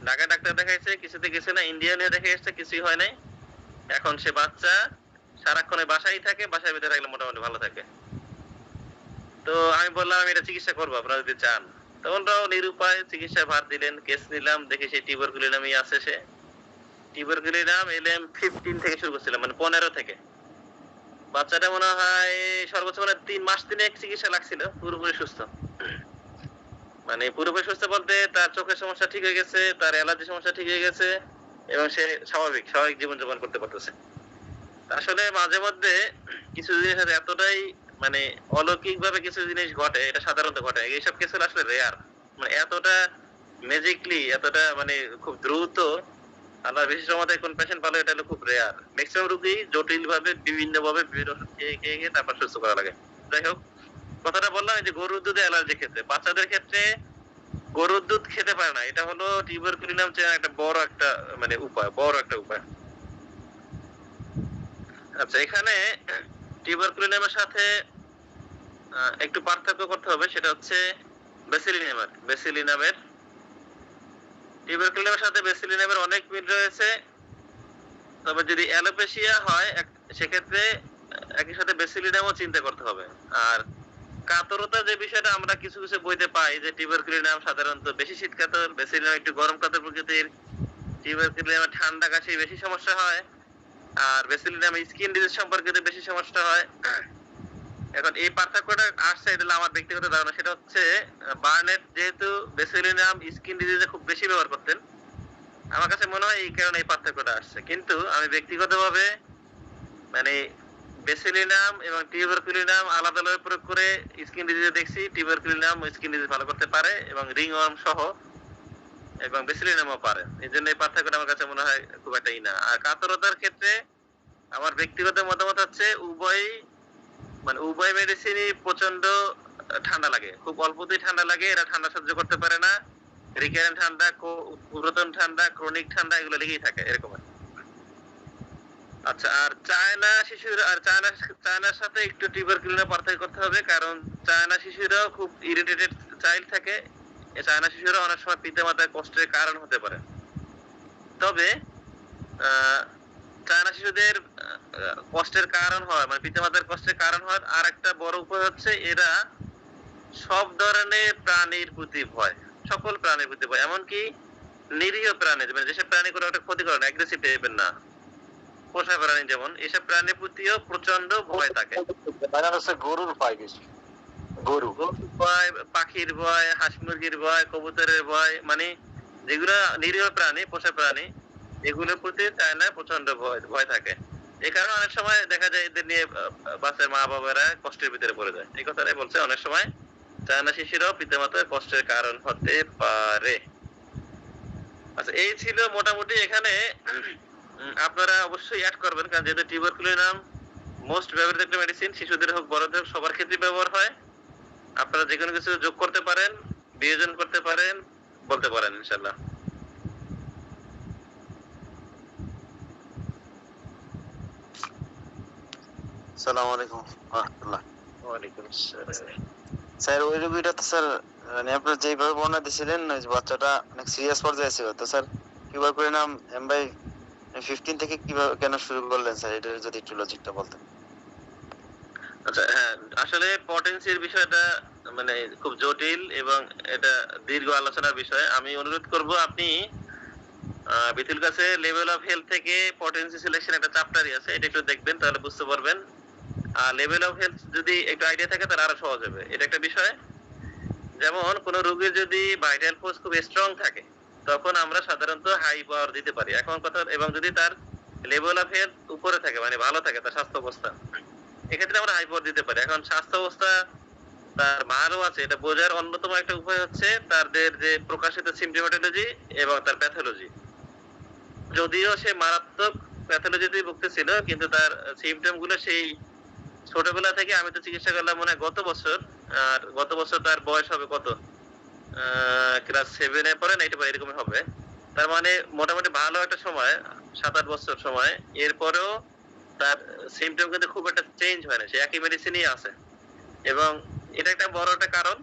ঢাকা ডাক্তার দেখাইছে, কিছুতে গেছে না, ইন্ডিয়া নিয়ে দেখে এসছে, কিছুই হয় নাই। এখন সে বাচ্চা সারাক্ষণ ওই বাসায় থাকে, বাসার ভিতরে থাকলে মোটামুটি ভালো থাকে। তো আমি বললাম আমি এটা চিকিৎসা করবো আপনারা যদি চান। তো ওনারাও নিরুপায় চিকিৎসার ভার দিলেন, কেস নিলাম, দেখি সেই টিউবারকুলিনামই আছে। সে টিউবারকুলিনাম LM-15 থেকে শুরু করছিলাম, মানে 15 থেকে। বাচ্চাটা মনে হয় সর্বোচ্চ মানে 3 মাস 3 চিকিৎসা লাগছিল, পুরোপুরি সুস্থ। মানে পুরোপুরি সুস্থ বলতে তার চোখের সমস্যা ঠিক হয়ে গেছে, তার অ্যালার্জি সমস্যা ঠিক হয়ে গেছে, এবং সে স্বাভাবিক স্বাভাবিক জীবনযাপন করতে পারতেছে। আসলে মাঝে মধ্যে কিছু জিনিস আছে এতটাই মানে অলৌকিক ভাবে কিছু জিনিস ঘটে, এটা সাধারণত ঘটে, এইসব কিছু আসলে রেয়ার। মানে এতটা ম্যাজিকলি, এতটা মানে খুব দ্রুত আল্লাহ বিশেষ রহমতে কোন পেশেন্ট ভালো, এটা হলো খুব রেয়ার। ম্যাক্সিমাম রোগী জটিল ভাবে বিভিন্ন ভাবে বিভিন্ন ওষুধ খেয়ে খেয়ে খেয়ে তারপর সুস্থ করা লাগে। যাই হোক, কথাটা বললাম এই যে গরুর দুধে অ্যালার্জি ক্ষেত্রে, বাচ্চাদের ক্ষেত্রে গরুর দুধ খেতে পারে না, এটা হলো টিউবারকুলিনাম চেনার একটা বড় একটা মানে উপায়, বড় একটা উপায়। আচ্ছা, এখানে টিউবারকুলিনামের সাথে একটু পার্থক্য করতে হবে, সেটা হচ্ছে বেসিলিনামের টিউবারকুলিনামের সাথে বেসিলিনামের অনেক মিল রয়েছে। তবে যদি অ্যালোপেশিয়া হয় সেক্ষেত্রে একই সাথে বেসিলিনামও চিন্তা করতে হবে। আর কাতরতা যে বিষয়টা আমরা কিছু কিছু বইতে পাই যে টিউবারকুলিনাম সাধারণত বেশি শীত কাতর, বেসিলিনাম একটু গরম কাতর প্রকৃতির, টিউবারকুলিনামে ঠান্ডা কাশি বেশি সমস্যা হয়, আর বেসিলিনাম স্কিন ডিজিজ সম্পর্কিত বেশি সমস্যা হয়। এখন এই পার্থক্যটা আসছে, এটা হলো আমার ব্যক্তিগত ধারণা, সেটা হচ্ছে বার্নেট যেহেতু বেসিলিনাম স্কিন ডিজিজে খুব বেশি ব্যবহার করতেন, আমার কাছে মনে হয় এই কারণে এই পার্থক্যটা আসছে। কিন্তু আমি ব্যক্তিগতভাবে মানে বেসিলিনাম এবং টিউবারকুলিনাম আলাদা আলাদা প্রয়োগ করে স্কিন ডিজিজে দেখছি, টিউবারকুলিনাম স্কিন ডিজিজ ভালো করতে পারে এবং রিংওয়ার্ম সহ, এবং বেসিলিনামও পারে। এই জন্য এই পার্থক্যটা আমার কাছে মনে হয় খুব একটা ই না। আর কাতরতার ক্ষেত্রে আমার ব্যক্তিগত মতামত হচ্ছে উভয় মেডিসিনই প্রচন্ড ঠান্ডা লাগে, খুব অল্পতেই ঠান্ডা লাগে, এরা ঠান্ডা সহ্য করতে পারে না। রিকারেন্ট ঠান্ডা, পুরাতন ঠান্ডা, ক্রনিক ঠান্ডা এগুলো লেগেই থাকে এরকম। আচ্ছা, আর চায়নার সাথে একটু টিউবারকুলিনাম পার্থক্য করতে হবে, কারণ চায়না শিশুরাও খুব ইরিটেটেড চাইল্ড থাকে। চায়না শিশুরা অনেক সময় পিতামাতার কষ্টের কারণ হতে পারে। তবে আহ চায়না শিশুদের কষ্টের কারণ হয়, মানে পিতামাতার কষ্টের কারণ হয় আর একটা বড় উপায় হচ্ছে এরা সব ধরনের প্রাণীর প্রতি ভয়, সকল প্রাণীর প্রতি ভয়, এমনকি নিরীহ প্রাণী, মানে যেসব প্রাণী কোনো একটা ক্ষতি করে না, অ্যাগ্রেসিভ টাইপের না, পোষা প্রাণী যেমন, এসব প্রাণীর প্রতিও প্রচন্ড ভয় থাকে। গরুর ভয় বেশি, গরুর ভয়, পাখির ভয়, হাঁস মুরগির ভয়, কবুতরের ভয়, মানে যেগুলো নিরীহ প্রাণী, পোষা প্রাণী, এগুলোর প্রতি চায়না প্রচন্ড ভয় থাকে। এই কারণে অনেক সময় দেখা যায় এদের নিয়ে বাচ্চার মা বাবারা কষ্টের ভিতরে পড়ে যায়। এই কথাটাই বলছে, অনেক সময় চায়না শিশুরাও পিতামাতার কষ্টের কারণ হতে পারে। আচ্ছা, এই ছিল মোটামুটি। এখানে আপনারা অবশ্যই অ্যাড করবেন, কারণ যেহেতু টিউবারকুলিনাম মোস্ট ব্যবহৃত একটা মেডিসিন, শিশুদের হোক বড়দের হোক সবার ক্ষেত্রে ব্যবহার হয়। আপনারা যে কোনো কিছু যোগ করতে পারেন, বিয়োজন করতে পারেন, বলতে পারেন, ইনশাল্লাহ। আসসালামু আলাইকুম রাহমাতুল্লাহ। ওয়ালাইকুম আসসালাম। স্যার ওই রোগীটা তো স্যার মানে আপনার যেভাবে বর্ণনা দিয়েছিলেন ওই যে বাচ্চাটা অনেক সিরিয়াস পর্যায়ে ছিল, তো স্যার কিউবার পরিণাম MY15 থেকে কিভাবে কেন শুরু করলেন স্যার, এটা যদি একটু লজিকটা বলতেন। আচ্ছা, হ্যাঁ, আসলে পটেন্সির বিষয়টা মানে খুব জটিল এবং এটা দীর্ঘ আলোচনার বিষয়। আমি অনুরোধ করব আপনি বিথিল কাছে লেভেল অফ হেলথ থেকে পটেন্সি সিলেকশন একটা চ্যাপ্টারই আছে, এটা একটু দেখবেন, তাহলে বুঝতে পারবেন। আর লেভেল অফ হেলথ যদি একটু আইডিয়া থাকে তাহলে আরো সহজ হবে। এটা একটা বিষয়। যেমন কোন রোগীর যদি ভাইটাল ফোর্স খুব স্ট্রং থাকে তখন আমরা সাধারণত হাই পাওয়ার দিতে পারি। এখন কথা, এবং যদি তার লেভেল অফ হেলথ উপরে থাকে মানে ভালো থাকে তার স্বাস্থ্য অবস্থা, এক্ষেত্রে আমরা হাই পাওয়ার দিতে পারি। এখন স্বাস্থ্য অবস্থা তার ভালো আছে এটা বোঝার অন্যতম একটা উপায় হচ্ছে তাদের যে প্রকাশিত সিম্পটোমেটোলজি এবং তার প্যাথোলজি। যদিও সে মারাত্মক প্যাথোলজিতে ভুগতেছিল কিন্তু তার সিমটম গুলো সেই ছোটবেলা থেকে, আমি তো চিকিৎসা করলাম মনে হয় গত বছর, আর গত বছর তার বয়স হবে কত, ক্লাস 7-এ পড়ে না, এটা এরকমই হবে। তার মানে মোটামুটি ভালো একটা সময়, 7-8 বছর সময়। এরপরেও তার সিমটম কিন্তু খুব একটা চেঞ্জ হয় না, সে একই মেডিসিনই আছে। এবং এটা একটা বড় একটা কারণ।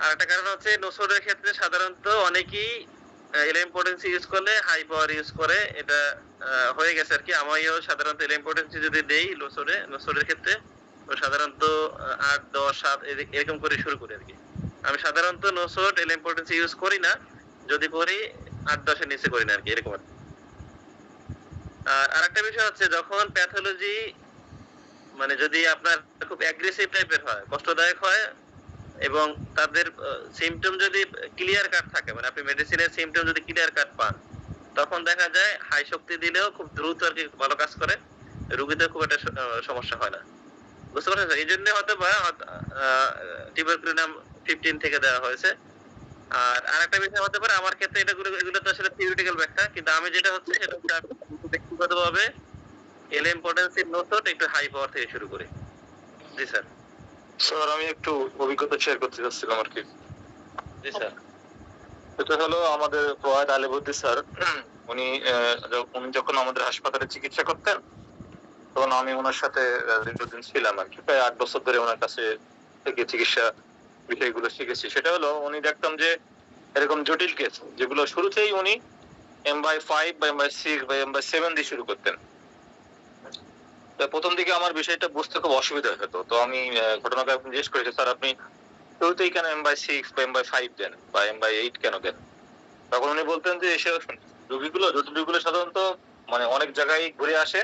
আর একটা কারণ হচ্ছে নোসোডের ক্ষেত্রে সাধারণত অনেকেই এলএম পটেন্সি ইউজ করলে হাই পাওয়ার ইউজ করে, এটা হয়ে গেছে আর কি। আমিও সাধারণত এলএম পটেন্সি যদি দেই নোসোডের ক্ষেত্রে সাধারণত 8, 10, 7 এরকম করে শুরু করি আর কি। আমি সাধারণত নোসোড এলএম পটেন্সি ইউজ করি না, যদি করি 8-10 এর নিচে করি না আর কি, এরকম আর কি। আর আরেকটা বিষয় হচ্ছে যখন প্যাথোলজি মানে যদি আপনার খুব অ্যাগ্রেসিভ টাইপের হয়, কষ্টদায়ক হয়, এবং তাদের সিমটম যদি ক্লিয়ার কাট থাকে, মানে আপনি মেডিসিনের সিমটম যদি ক্লিয়ার কাট পান, তখন দেখা যায় হাই শক্তি দিলেও খুব দ্রুত আর কি ভালো কাজ করে, রোগীদের খুব একটা সমস্যা হয় না। বুঝতে পারছেন? এই জন্য হয়তো বা টিউবারকুলিনাম 15 থেকে দেওয়া হয়েছে। আর আরেকটা বিষয় হতে পারে আমার ক্ষেত্রে, এগুলো তো আসলে থিওরিটিক্যাল ব্যাখ্যা, কিন্তু আমি যেটা হচ্ছে সেটা হচ্ছে আমি ব্যক্তিগতভাবে এলএম পটেন্সির নোসোড একটু হাই পাওয়ার থেকে শুরু করি। জি স্যার। স্যার আমি একটু অভিজ্ঞতা শেয়ার করতে চাচ্ছিলাম আর কি। জি স্যার। এটা হলো আমাদের প্রয়াত আলিবুদ্দি স্যার, উনি যখন আমাদের হাসপাতালে চিকিৎসা করতেন তখন আমি ওনার সাথে দীর্ঘদিন ছিলাম আর কি, প্রায় 8 বছর ধরে ওনার কাছে থেকে চিকিৎসা বিষয়গুলো শিখেছি। সেটা হলো উনি দেখতাম যে এরকম জটিল কেস যেগুলো শুরুতেই উনি M/5 বা M/6 বা M/7 দিয়ে শুরু করতেন। প্রথম দিকে আমার বিষয়টা বুঝতে খুব অসুবিধা হতো, তো আমি ঘটনাকে জিজ্ঞেস করেছি, স্যার আপনি শুরুতেই কেন M/6 বা M/5 দেন বা M/8 কেন দেন? তখন উনি বলতেন যে এসব রোগীগুলো সাধারণত মানে অনেক জায়গায় ঘুরে আসে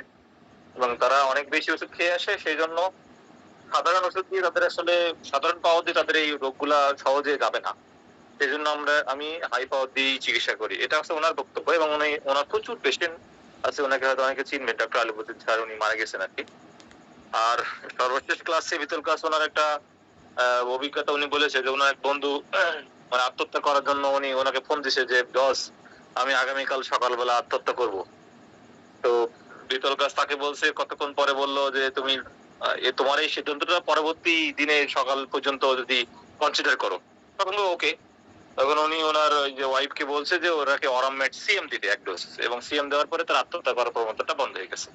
এবং তারা অনেক বেশি ওষুধ খেয়ে আসে, সেই জন্য সাধারণ ওষুধ দিয়ে তাদের আসলে সাধারণ পাওয়ার দিয়ে তাদের এই রোগগুলা সহজে যাবে না, সেই জন্য আমি হাই পাওয়ার দিয়ে চিকিৎসা করি। এটা হচ্ছে ওনার বক্তব্য। এবং ওনার প্রচুর পেশেন্ট আছে, ওনাকে হয়তো অনেকে চিনবেন, ডক্টর আলিবুদ্দিন স্যার, উনি মারা গেছেন আর কি। আর সর্বশেষ ক্লাসে বিতল ক্লাস ওনার একটা অভিজ্ঞতা উনি বলেছে যে ওনার এক বন্ধু মানে আত্মহত্যা করার জন্য উনি ওনাকে ফোন দিছে যে বস আমি আগামীকাল সকালবেলা আত্মহত্যা করব। তো বিতল ক্লাস তাকে বলছে, কতক্ষণ পরে বললো যে তুমি তোমার এই সিদ্ধান্তটা পরবর্তী দিনে সকাল পর্যন্ত যদি কনসিডার করো। তখন ওকে। তখন উনি ওনার যে ওয়াইফকে বলছে যে ওনাকে অরামমেট সিএম দিতে 1 ডোজ, এবং সিএম দেওয়ার পরে তার আত্মহত্যা করার প্রবণতাটা বন্ধ হয়ে গেছে।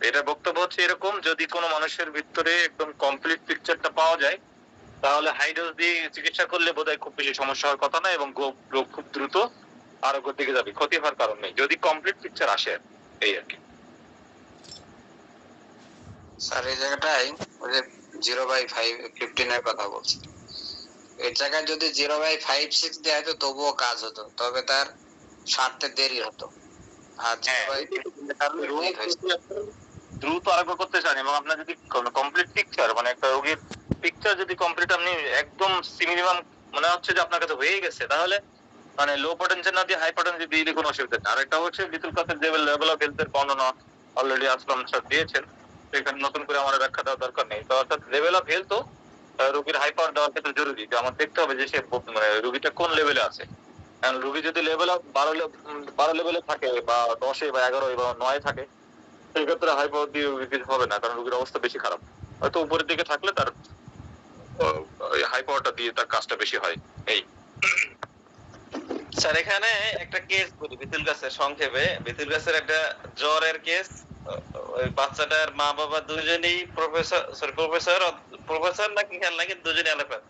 এটা বক্তব্য হচ্ছে এরকম, যদি কোনো মানুষের ভিতরে একদম কমপ্লিট পিকচারটা পাওয়া যায় তাহলে হাই ডোজ দিয়ে চিকিৎসা করলে বোধহয় খুব বেশি সমস্যা হওয়ার কথা না, এবং রোগ খুব দ্রুত আরোগ্যের দিকে যাবে, ক্ষতি হওয়ার কারণ নেই যদি কমপ্লিট পিকচার আসে, এই আর কি। স্যার এই জায়গাটাই ওই যে 0/15 এর কথা বলছি, এই জায়গায় যদি 0/56 দেওয়া হতো তবুও কাজ হতো, তবে তার সারতে দেরি হতো। আর 0/15 দ্রুত আরোগ্য করতে চান, এবং আপনার যদি কমপ্লিট পিকচার মানে একটা রোগীর পিকচার যদি কমপ্লিট আপনি একদম মিনিমাম মনে হচ্ছে যে আপনার কাছে হয়ে গেছে, তাহলে মানে লো পটেনশিয়াল না দিয়ে হাই পটেনশিয়াল দিলে কোনো অসুবিধা নেই। আর একটা হচ্ছে বিতুল কাছের লেভেল অফ হেলথের বর্ণনা অলরেডি আসলাম স্যার দিয়েছেন, সেখানে নতুন করে আমার ব্যাখ্যা দেওয়ার দরকার নেই। তো অর্থাৎ লেভেল অফ হেলথও রোগীর হাই পাওয়ার দেওয়ার ক্ষেত্রে জরুরি, যে আমার দেখতে হবে যে সে মানে রোগীটা কোন লেভেলে আছে। কারণ রোগী যদি লেভেল অফ 12 লেভেলে থাকে বা 10 বা 11 বা 9 থাকে, সেই ক্ষেত্রে হাই পাওয়ার দিয়ে কিছু হবে না, কারণ রোগীর অবস্থা বেশি খারাপ। হয়তো উপরের দিকে থাকলে তার হাই পাওয়ারটা দিয়ে তার কাজটা বেশি হয়। এই স্যার এখানে একটা কেস বলি বিতুল গাছের সংক্ষেপে। বিতুল গাছের একটা জ্বরের কেস, ওই বাচ্চাটার মা বাবা দুজনেই প্রফেসর নাকি খেয়াল নাকি দুজনেই অ্যালোপ্যাথ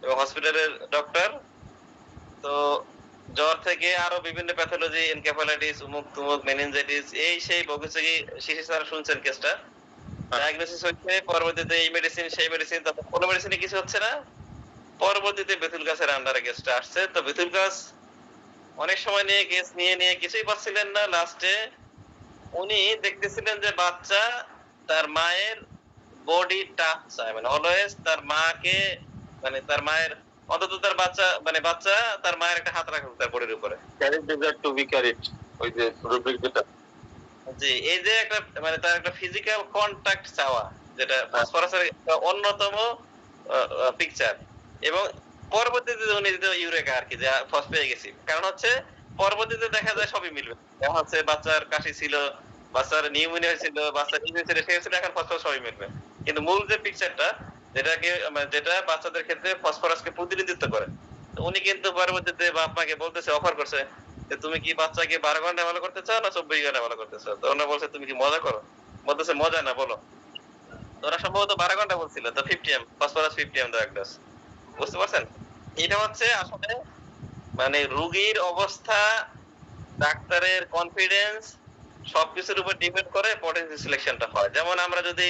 এবং হসপিটালের ডক্টর। তো জ্বর থেকে আরো বিভিন্ন প্যাথোলজি, এনকেফালাইটিস, উমুক তুমুক, মেনিনজাইটিস, এই সেই বগুচি শিশু স্যার শুনছেন কেসটা। ডায়াগনোসিস হচ্ছে, পরবর্তীতে এই মেডিসিন সেই মেডিসিন, তারপর কোনো মেডিসিনে কিছু হচ্ছে না। পরবর্তীতে বেতুল গাছের আন্ডারে কেসটা আসছে। তো বেতুল গাছ অনেক সময় নিয়ে কেস নিয়ে কিছুই পাচ্ছিলেন না। লাস্টে উনি দেখতেছিলেন যে বাচ্চা তার মায়ের বডি টাচ চায়, মানে অলওয়েজ তার মাকে, মানে তার মায়ের অন্তত তার বাচ্চা তার মায়ের একটা হাত রাখে তার বডির উপরে। Carry desire to be carried, ওই যে রুব্রিক যেটা। জি, এই যে একটা মানে তার একটা ফিজিক্যাল কন্টাক্ট চাওয়া, যেটা ফসফরাসের একটা অন্যতম পিকচার। এবং পরবর্তীতে উনি ইউরেকা আর কি, যে ফস পেয়ে গেছি, কারণ হচ্ছে পরবর্তীতে দেখা যায় সবই মিলবে। এখন হচ্ছে বাচ্চার কাশি ছিল, বাচ্চার নিউমোনিয়া হয়েছিল, বাচ্চার কি হয়েছিল সে হয়েছিল, এখন ফসফরাস সবই মিলবে। কিন্তু মূল যে পিকচারটা, যেটা বাচ্চাদের ক্ষেত্রে ফসফরাসকে প্রতিনিধিত্ব করে, তো উনি কিন্তু পরবর্তীতে বাপ মাকে বলতেছে, অফার করছে যে তুমি কি বাচ্চাকে 12 ঘন্টা ভালো করতে চাও না 24 ঘন্টা ভালো করতে চাও? তো ওরা বলছে তুমি কি মজা করো? বলতেছে মজা না, বলো। তো ওরা সম্ভবত 12 ঘন্টা বলছিল। তো 50 ফসফরাস 50 দাও এক গ্লাস। বুঝতে পারছেন? এটা হচ্ছে আসলে মানে রোগীর অবস্থা, ডাক্তারের কনফিডেন্স, সবকিছুর উপর ডিপেন্ড করে পটেন্সি সিলেকশনটা হয়। যেমন আমরা যদি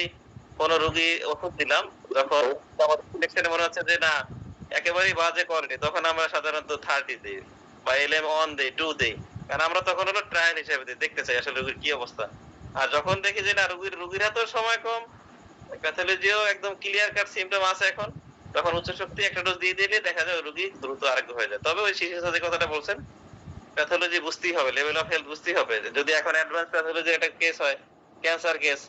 কোন রোগী ওষুধ দিলাম, যখন আমাদের সিলেকশনে মনে হচ্ছে যে না একেবারেই বাজে কোয়ালিটি, তখন আমরা সাধারণত 30 দিই বা এলএম 1 দিই, 2 দিই, কারণ আমরা তখন হলো ট্রায়াল হিসেবে দিই, দেখতে চাই আসলে রোগীর কি অবস্থা। আর যখন দেখি যে না রোগীর হাতেও সময় কম, প্যাথোলজিও একদম ক্লিয়ার কাট সিমটম আছে এখন, তখন উচ্চ শক্তি একটা ডোজ দিয়ে দিলে দেখা যায় রোগী দ্রুত আরোগ্য হয়ে যায়। তবে ওই শিশু যে কথাটা বলছেন, প্যাথোলজি বুঝতেই হবে, লেভেল অফ হেলথ বুঝতেই হবে। যদি এখন অ্যাডভান্স প্যাথোলজি একটা কেস হয়, ক্যান্সার কেস,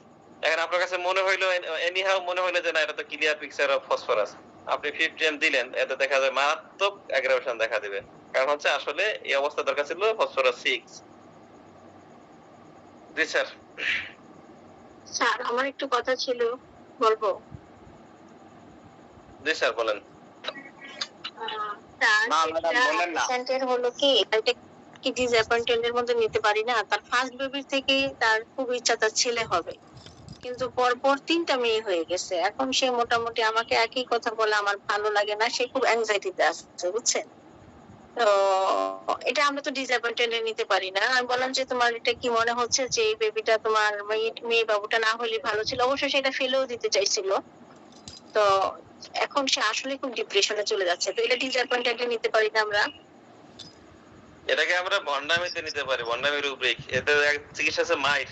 এখন আপনার কাছে মনে হইলো এনিহাউ মনে হইলো যে না এটা তো ক্লিয়ার পিকচার অফ ফসফরাস, আপনি 50 দিলেন, এতে দেখা যায় মারাত্মক অ্যাগ্রাভেশন দেখা দিবে। কারণ হচ্ছে আসলে এই অবস্থা দরকার ছিল ফসফরাস 6। জি স্যার। স্যার আমার একটু কথা ছিল, বলবো? জি স্যার বলেন। স্যার হলো কি, এটা কি ডিসঅ্যাপয়েন্টেন্টের মধ্যে নিতে পারি না। তার ফার্স্ট বেবির থেকে তার খুব ইচ্ছা তার ছেলে হবে, কিন্তু পরপর 3টা মেয়ে হয়ে গেছে। এখন সে মোটামুটি আমাকে একই কথা বলে, আমার ভালো লাগে না, সে খুব অ্যাংজাইটিতে আসছে, বুঝছেন? তো এটা আমরা তো ডিসঅ্যাপয়েন্টেন্টে নিতে পারি না। আমি বললাম যে তোমার এটা কি মনে হচ্ছে যে এই বেবিটা তোমার মেয়ে বাবুটা না হলে ভালো ছিল? অবশ্যই সেটা ফেলেও দিতে চাইছিল। তো এখন সে আসলে খুব ডিপ্রেশনে চলে যাচ্ছে। তো এটা ডিসঅ্যাপয়েন্টেন্টে নিতে পারি না আমরা। এটাকে আমরা ভন্ডামিতে নিতে পারি, ভন্ডামি রুব্রিক। এতে চিকিৎসা আছে মাইর,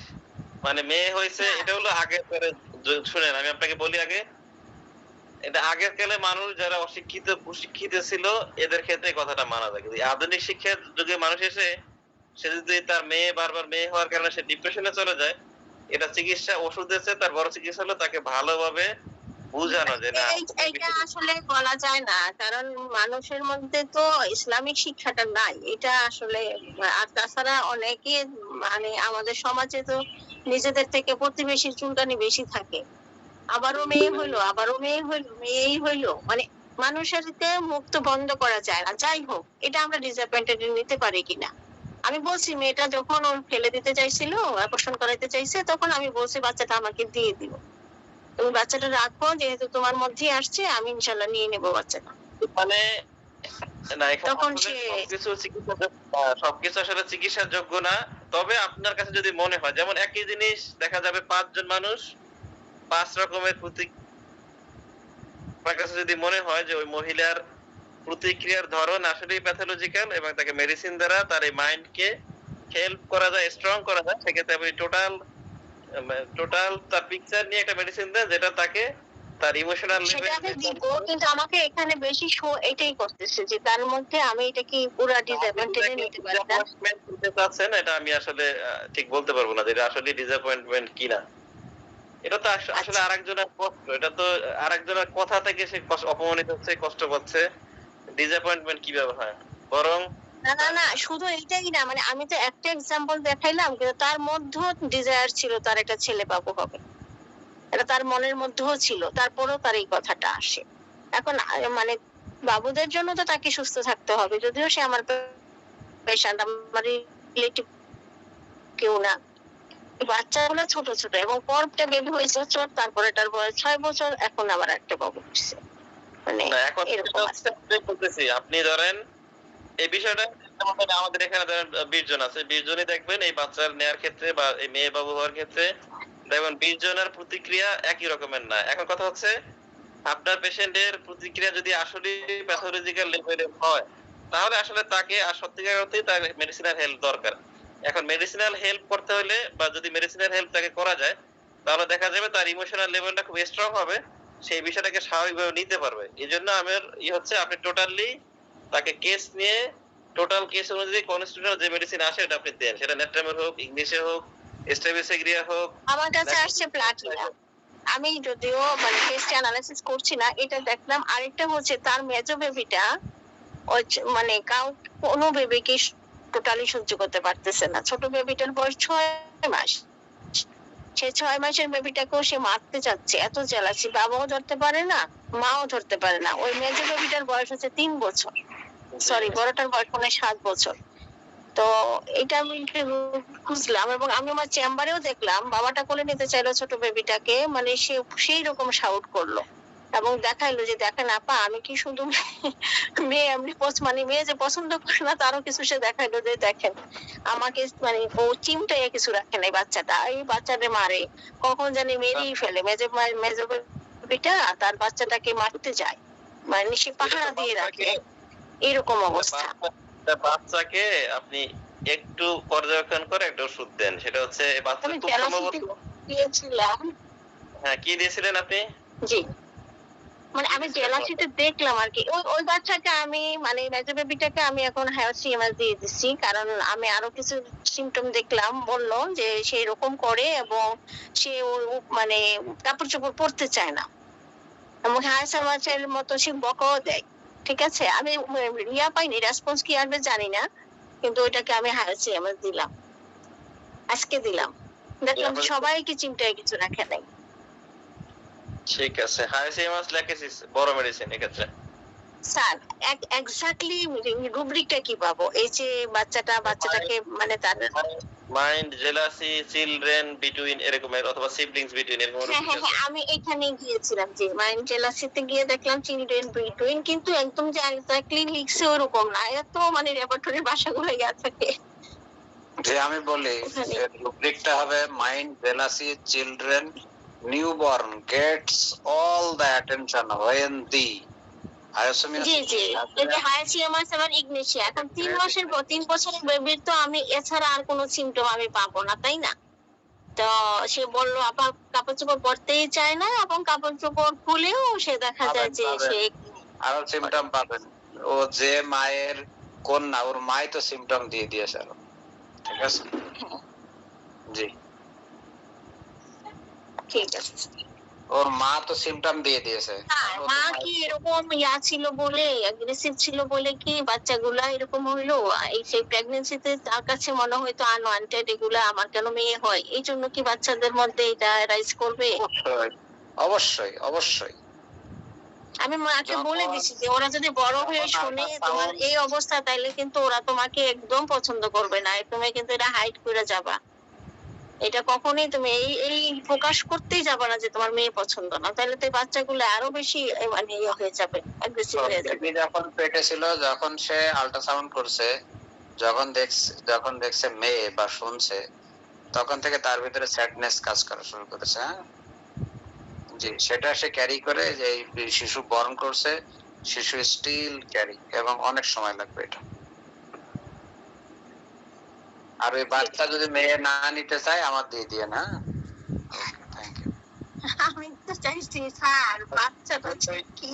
মানে মেয়ে হয়েছে, এটা হলো আগের কালে। শুনেন আমি আপনাকে বলি আগে, এটা আগের কালে মানুষ যারা অশিক্ষিত কুশিক্ষিত ছিল এদের ক্ষেত্রে কথাটা মানা যায়। কিন্তু আধুনিক শিক্ষার যুগে মানুষ এসে সে যদি তার মেয়ে বারবার মেয়ে হওয়ার কারণে সে ডিপ্রেশনে চলে যায়, এটা চিকিৎসা ওষুধ আছে, তার বড় চিকিৎসা হলো তাকে ভালোভাবে বুঝানো যে না এটা আসলে বলা যায় না, কারণ মানুষের মধ্যে তো ইসলামিক শিক্ষাটা নাই। এটা আসলে, আর তাছাড়া অনেকে মানে আমাদের সমাজে তো নিজেদের থেকে প্রতিবেশীর চুলকানি বেশি থাকে। আবারও মেয়ে হইলো, আবারও মেয়ে হইলো, মেয়েই হইলো, মানে মানুষের মুখ তো বন্ধ করা যায় না। যাই হোক, এটা আমরা ডিসঅ্যাপয়েন্টেড নিতে পারি কিনা। আমি বলছি মেয়েটা যখন ওর ফেলে দিতে চাইছিল, অপারেশন করাইতে চাইছে, তখন আমি বলছি বাচ্চাটা আমাকে দিয়ে দিও, তুমি বাচ্চাটা রাখো, যেহেতু তোমার মধ্যেই আসছে, আমি ইনশাল্লাহ নিয়ে নেবো বাচ্চাটা। মানে না, এখানে তখন সবকিছু আসলে চিকিৎসার যোগ্য না। তবে আপনার কাছে যদি মনে হয়, যেমন একই জিনিস দেখা যাবে 5 জন মানুষ 5 রকমের আপনার কাছে যদি মনে হয় যে ওই মহিলার প্রতিক্রিয়ার ধরন আসলেই প্যাথোলজিক্যাল এবং তাকে মেডিসিন দ্বারা তার এই মাইন্ডকে হেল্প করা যায়, স্ট্রং করা যায়, সেক্ষেত্রে আপনি টোটাল তার পিকচার নিয়ে একটা মেডিসিন দেন, যেটা তাকে তার ইমোশনাল সেটাকে দিব। কিন্তু আমাকে এখানে বেশি শো এটাই করতেছে যে তার মধ্যে আমি এটা কি পুরো ডিসঅ্যাপয়েন্টেড নিতে পারি না। এটা আমি আসলে ঠিক বলতে পারবো না যে এটা আসলে ডিসঅ্যাপয়েন্টমেন্ট কিনা। এটা তো আসলে আরেকজনের কষ্ট, এটা তো আরেকজনের কথা থেকে সে অপমানিত হচ্ছে, কষ্ট পাচ্ছে। ডিসঅ্যাপয়েন্টমেন্ট কিভাবে হয়? বরং না না না, শুধু এইটাই না, মানে আমি তো একটা এক্সাম্পল দেখাইলাম, কিন্তু তার মধ্যেও ডিজায়ার ছিল তার একটা ছেলে বাবু হবে, এটা তার মনের মধ্যেও ছিল, তারপরেও তার এই কথাটা আসে। এখন মানে বাবুদের জন্য তো তাকে সুস্থ থাকতে হবে, যদিও সে আমার পেশেন্ট, আমার রিলেটিভ কেউ না। বাচ্চাগুলো ছোট ছোট, এবং পরটা বেবি হয়েছে বছর, তারপরে এটার বয়স 6 বছর, এখন আবার একটা বাবু হচ্ছে, মানে না, এখন এরকম আছে। আমি বলতেছি, আপনি ধরেন এই বিষয়টা আমাদের এখানে ধরেন 20 জন আছে, 20 জনই দেখবেন এই বাচ্চার নেওয়ার ক্ষেত্রে বা এই মেয়ে বাবু হওয়ার ক্ষেত্রে দেখবেন 20 জনের প্রতিক্রিয়া একই রকমের না। এখন কথা হচ্ছে আপনার পেশেন্টের প্রতিক্রিয়া যদি আসলে প্যাথোলজিক্যাল লেভেলে হয়, তাহলে আসলে তাকে আর সত্যিকার অর্থেই তার মেডিসিনাল হেল্প দরকার। এখন মেডিসিনাল হেল্প করতে হলে বা যদি মেডিসিনাল হেল্প তাকে করা যায়, তাহলে দেখা যাবে তার ইমোশনাল লেভেলটা খুব স্ট্রং হবে, সেই বিষয়টাকে স্বাভাবিকভাবে নিতে পারবে। এই জন্য আমার হচ্ছে আপনি টোটালি তাকে কেস নিয়ে টোটাল কেস অনুযায়ী কনস্টিটিউশনাল যে মেডিসিন আসে এটা আপনি দেন, সেটা নেট্রামের হোক, ইংলিশে হোক, স্টেবিসিগ্রিয়া হোক। আমার কাছে আসছে প্লাটিনা। আমি যদিও মানে টেস্ট অ্যানালাইসিস করছি না, এটা দেখলাম। আরেকটা হচ্ছে তার মেজো বেবিটা মানে কোনো বেবিকে টোটালি সহ্য করতে পারতেছে না। ছোট বেবিটার বয়স 6 মাস, সে 6 মাসের বেবিটাকেও সে মারতে চাচ্ছে, এত জেলাসি। বাবাও ধরতে পারে না, মাও ধরতে পারে না। ওই মেজো বেবিটার বয়স হচ্ছে 3 বছর, সরি বড়টার বয়স মানে 7 বছর। তো এটা আমি খুঁজলাম, এবং আমি আমার চেম্বারেও দেখলাম, বাবাটা কোলে নিতে চাইলো ছোট বেবিটাকে, মানে সে সেই রকম শাউট করলো এবং দেখাইলো যে দেখেন আপা, আমি কি শুধু মেয়ে এমনি মানে মেয়ে যে পছন্দ করে না তারও কিছু সে দেখাইলো যে দেখেন আমাকে, মানে ও চিমটাইয়া কিছু রাখে নাই বাচ্চাটা, এই বাচ্চাটা মারে, কখন জানি মেরেই ফেলে। মেজো বেবিটা তার বাচ্চাটাকে মারতে যায়, মানে সে পাহারা দিয়ে রাখে, এরকম অবস্থা। বাচ্চাকে আপনি একটু পর্যবেক্ষণ করে একটা ওষুধ দেন, সেটা হচ্ছে বাচ্চা আমি খুব সম্ভবত। দিয়েছিলাম। হ্যাঁ, কি দিয়েছিলেন আপনি? জি, মানে আমি জেলাসিতে দেখলাম আর কি। ওই বাচ্চাকে আমি মানে মেজো বেবিটাকে আমি এখন সিএমএস দিয়ে দিচ্ছি, কারণ আমি আরো কিছু সিমটম দেখলাম, বললো যে সে এরকম করে এবং সে মানে কাপড় চোপড় পরতে চায় না, এবং হায়াসামাচের মতো সে বকাও দেয়। ঠিক আছে, আমি ইয়া পাইনি, রেসপন্স কি আসবে জানি না, কিন্তু ওইটাকে আমি সিএমএস দিলাম, আজকে দিলাম। দেখলাম সবাইকে চিমটায় কিছু রাখে নাই। ঠিক আছে, হাইসিমাস ল্যাকেসিস বড় মেডিসিন এক্ষেত্রে। স্যার এক্স্যাক্টলি রুব্রিকটা কি পাবো? এই যে বাচ্চাটাকে মানে তার মাইন্ড, জেলাসি, চিলড্রেন বিটুইন এরকমের, অথবা সিবলিংস বিটুইন এরকম। হ্যাঁ, আমি এখানে গিয়েছিলাম যে মাইন্ড জেলাসিতে গিয়ে দেখলাম চিলড্রেন বিটুইন, কিন্তু একদম যে এক্স্যাক্টলি লিখছে ওরকম না। এত মানে রেপার্টরির ভাষাগুলো ইয়া থাকে। যে আমি বলি রুব্রিকটা হবে mind, jealousy, children, newborn gets all the attention when the G G, এটা হায়াসিয়ামাস এবং ইগনেশিয়া। এখন 3 বছরের বেবির তো আমি এছাড়া আর কোনো সিমটম আমি পাবো না, তাই না? তো সে বললো আপা কাপড় চোপড় পরতেই চায় না, এবং কাপড় চোপড় খুলেও সে দেখা যায় যে সে আরো সিমটম পাবেন। ও যে মায়ের কন্যা, ওর মাই তো সিমটম দিয়ে দিয়েছে আরো। ঠিক আছে, জি ঠিক আছে। ওর মা তো সিমটম দিয়ে দিয়েছে। মা কি এরকম ইয়া ছিল বলে, অ্যাগ্রেসিভ ছিল বলে কি বাচ্চাগুলা এরকম হইলো? এই সেই প্রেগন্যান্সিতে তার কাছে মনে হয়তো আনওয়ান্টেড, এগুলা আমার কেন মেয়ে হয়, এই জন্য কি বাচ্চাদের মধ্যে এটা রাইজ করবে? অবশ্যই অবশ্যই। আমি মাকে বলে দিছি যে ওরা যদি বড় হয়ে শুনে তোমার এই অবস্থা, তাইলে কিন্তু ওরা তোমাকে একদম পছন্দ করবে না, তুমি কিন্তু এটা হাইড করে যাবা। এটা কখনোই তুমি এই প্রকাশ করতেই যাবে না যে তোমার মেয়ে পছন্দ না, তাহলে তো বাচ্চাগুলো আরো বেশি মানে ইয়ে হয়ে যাবে, অ্যাগ্রেসিভ হয়ে যাবে। যখন পেটে ছিল, যখন সে আল্ট্রাসাউন্ড করছে, যখন দেখছে মেয়ে বা শুনছে, তখন থেকে তার ভিতরে স্যাডনেস কাজ করা শুরু করেছে। হ্যাঁ জি, সেটা সে ক্যারি করে, যে শিশু বর্ন করছে, শিশু স্টিল ক্যারি, এবং অনেক সময় লাগবে এটা। আর ওই বাচ্চা যদি মেয়ে না নিতে চায়, আমার দিয়ে দিয়ে না। Thank you. আমি তো চাইছি স্যার, বাচ্চাটা কি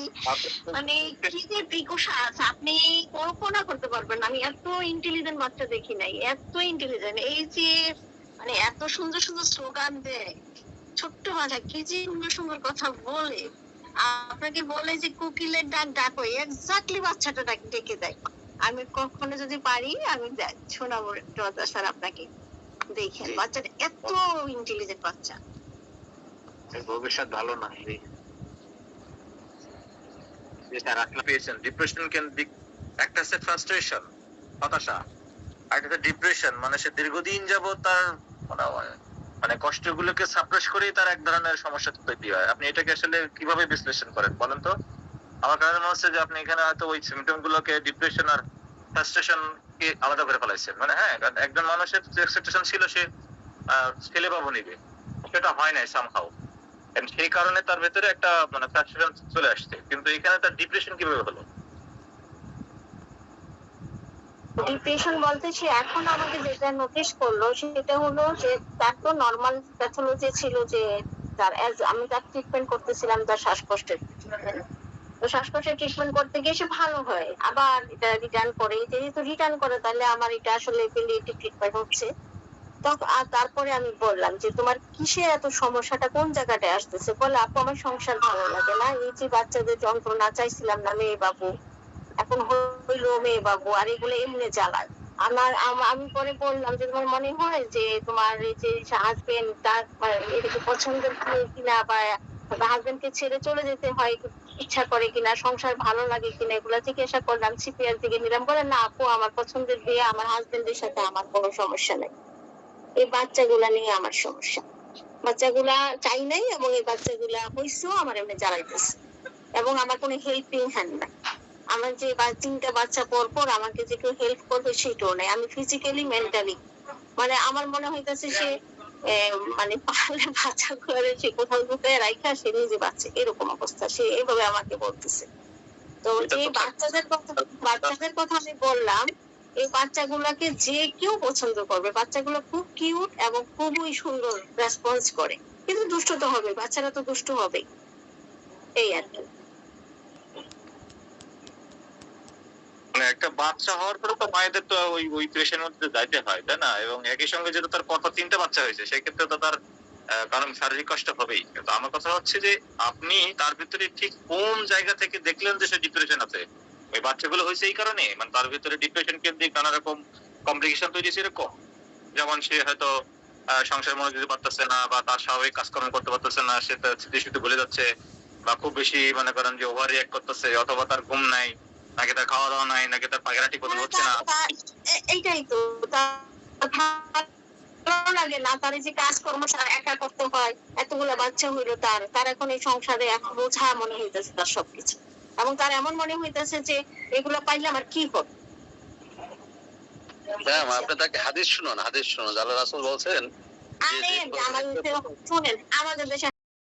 মানে কি যে বিকশা আছে, আপনি কল্পনা করতে পারবেন না। আমি এত ইন্টেলিজেন্ট বাচ্চা দেখি নাই, এত ইন্টেলিজেন্ট। এই যে মানে এত সুন্দর সুন্দর স্লোগান দেয়, ছোট্ট বাচ্চা কি যে সুন্দর সুন্দর কথা বলে, আপনাকে বলে যে কোকিলের ডাক ডাকো, এক্স্যাক্টলি বাচ্চাটা ডেকে দেয়। আমি কখনো যদি পারি আমি শোনাবো স্যার আপনাকে, দেখেন বাচ্চাটা এত ইন্টেলিজেন্ট বাচ্চা। ভবিষ্যৎ ভালো না। ডিপ্রেশন ক্যান বি একটা সেট ফ্রাস্ট্রেশন, হতাশা। আর একটা ডিপ্রেশন মানে সে দীর্ঘদিন যাবত তার মানে কষ্টগুলোকে সাপ্রেস করেই তার এক ধরনের সমস্যা তৈরি হয়। আপনি এটাকে আসলে কিভাবে বিশ্লেষণ করেন বলেন তো? আমার কাছে মনে হচ্ছে যে আপনি এখানে হয়তো ওই সিমটম গুলোকে ডিপ্রেশন আর ফ্রাস্ট্রেশন কে আলাদা করে ফেলাইছেন। মানে হ্যাঁ, কারণ একজন মানুষের যে এক্সপেকটেশন ছিল সে ছেলে বাবু নিবে, সেটা হয় নাই সামহাউ, সেই কারণে তার ভেতরে একটা মানে ফ্রাস্ট্রেশন চলে আসছে। কিন্তু এখানে তার ডিপ্রেশন কিভাবে হলো? ডিপ্রেশন বলতে সে এখন আমাকে যেটা নোটিস করলো সেটা হলো যে তার তো নর্মাল প্যাথোলজি ছিল যে তার আমি তার ট্রিটমেন্ট করতেছিলাম তার শ্বাসকষ্টের treatment। তো শ্বাসকষ্টের ট্রিটমেন্ট করতে গিয়ে সে ভালো হয়, আবার এটা রিটার্ন করে, যেহেতু রিটার্ন করে তাহলে আমার এটা আসলে পেলিয়েটিভ ট্রিটমেন্ট হচ্ছে। তখন আর তারপরে আমি বললাম যে তোমার কিসে এত সমস্যাটা, কোন জায়গাটায় আসতেছে? বলে আপু আমার সংসার ভালো লাগে না, এই যে বাচ্চাদের যন্ত্রণা, চাইছিলাম না মেয়ে বাবু, এখন হইলো মেয়ে বাবু, আর এগুলো এমনি জ্বালায় আমি পরে বললাম যে তোমার মনে হয় যে তোমার এই যে হাজবেন্ড তার এটাকে পছন্দ করে কিনা, বা হাজবেন্ডকে ছেড়ে চলে যেতে হয় ইচ্ছা করে কিনা, সংসার ভালো লাগে কিনা, এগুলা জিজ্ঞাসা করলাম। সিপিআর থেকে নিলাম, বলে না আপু আমার পছন্দের বিয়ে, আমার হাজবেন্ডের সাথে আমার কোনো সমস্যা নেই, এই বাচ্চাগুলা নিয়ে আমার সমস্যা, বাচ্চাগুলা চাই নাই, এবং এই বাচ্চাগুলা হইছেও আমার এমনি জ্বালাইতেছে, এবং আমার কোনো হেল্পিং হ্যান্ড নাই। আমার যে 3টা বাচ্চা পর আমাকে যে কেউ হেল্প করবে সেটাও নেই, আমি ফিজিক্যালি মেন্টালি মানে আমার মনে হইতেছে সে মানে পারলে বাচ্চাগুলো সে কোথাও ঢুকায় রাখা সে নিজে বাচ্চা, এরকম অবস্থা, সে এইভাবে আমাকে বলতেছে। তো যে বাচ্চাদের কথা আমি বললাম, এই বাচ্চাগুলোকে যে কেউ পছন্দ করবে, বাচ্চাগুলো খুব কিউট এবং খুবই সুন্দর রেসপন্স করে, কিন্তু দুষ্ট তো হবে, বাচ্চারা তো দুষ্ট হবে, এই আর কি। মানে একটা বাচ্চা হওয়ার পরে তো মায়েদের তো ওই প্রেশারের মধ্যে যাইতে হয়, তাই না? এবং একই সঙ্গে যেহেতু তার পর 3টা বাচ্চা হয়েছে, সেক্ষেত্রে তো তার কারণ শারীরিক কষ্ট হবেই। কিন্তু আমার কথা হচ্ছে যে আপনি তার ভিতরে ঠিক কোন জায়গা থেকে দেখলেন যে সে ডিপ্রেশন আছে? ওই বাচ্চাগুলো হয়েছে এই কারণে, মানে তার ভিতরে ডিপ্রেশন কেন্দ্রিক নানা রকম কমপ্লিকেশন তৈরি হয়েছে এরকম, যেমন সে হয়তো সংসার মনোযোগ দিতে পারতেছে না, বা তার স্বাভাবিক কাজকর্ম করতে পারতেছে না, সে তার স্মৃতি ভুলে যাচ্ছে, বা খুব বেশি মনে করেন যে ওভার রিঅ্যাক্ট করতেছে, অথবা তার ঘুম নাই, নাকি তার খাওয়া দাওয়া নাই, নাকি তার পায়খানা ঠিক মতো হচ্ছে না। এইটাই তো ভালো লাগে না, তার যে কাজকর্ম সারা একা করতে হয়, এতগুলো বাচ্চা হইলো তার এখন এই সংসারে এক বোঝা মনে হইতেছে তার সবকিছু, এবং তার এমন মনে হইতেছে যে এগুলো পাইলে আমার কি হবে। আপনি তাকে হাদিস শুনুন, আল্লাহ রাসূল বলছেন আরে আমাদের শুনেন, আমাদের দেশে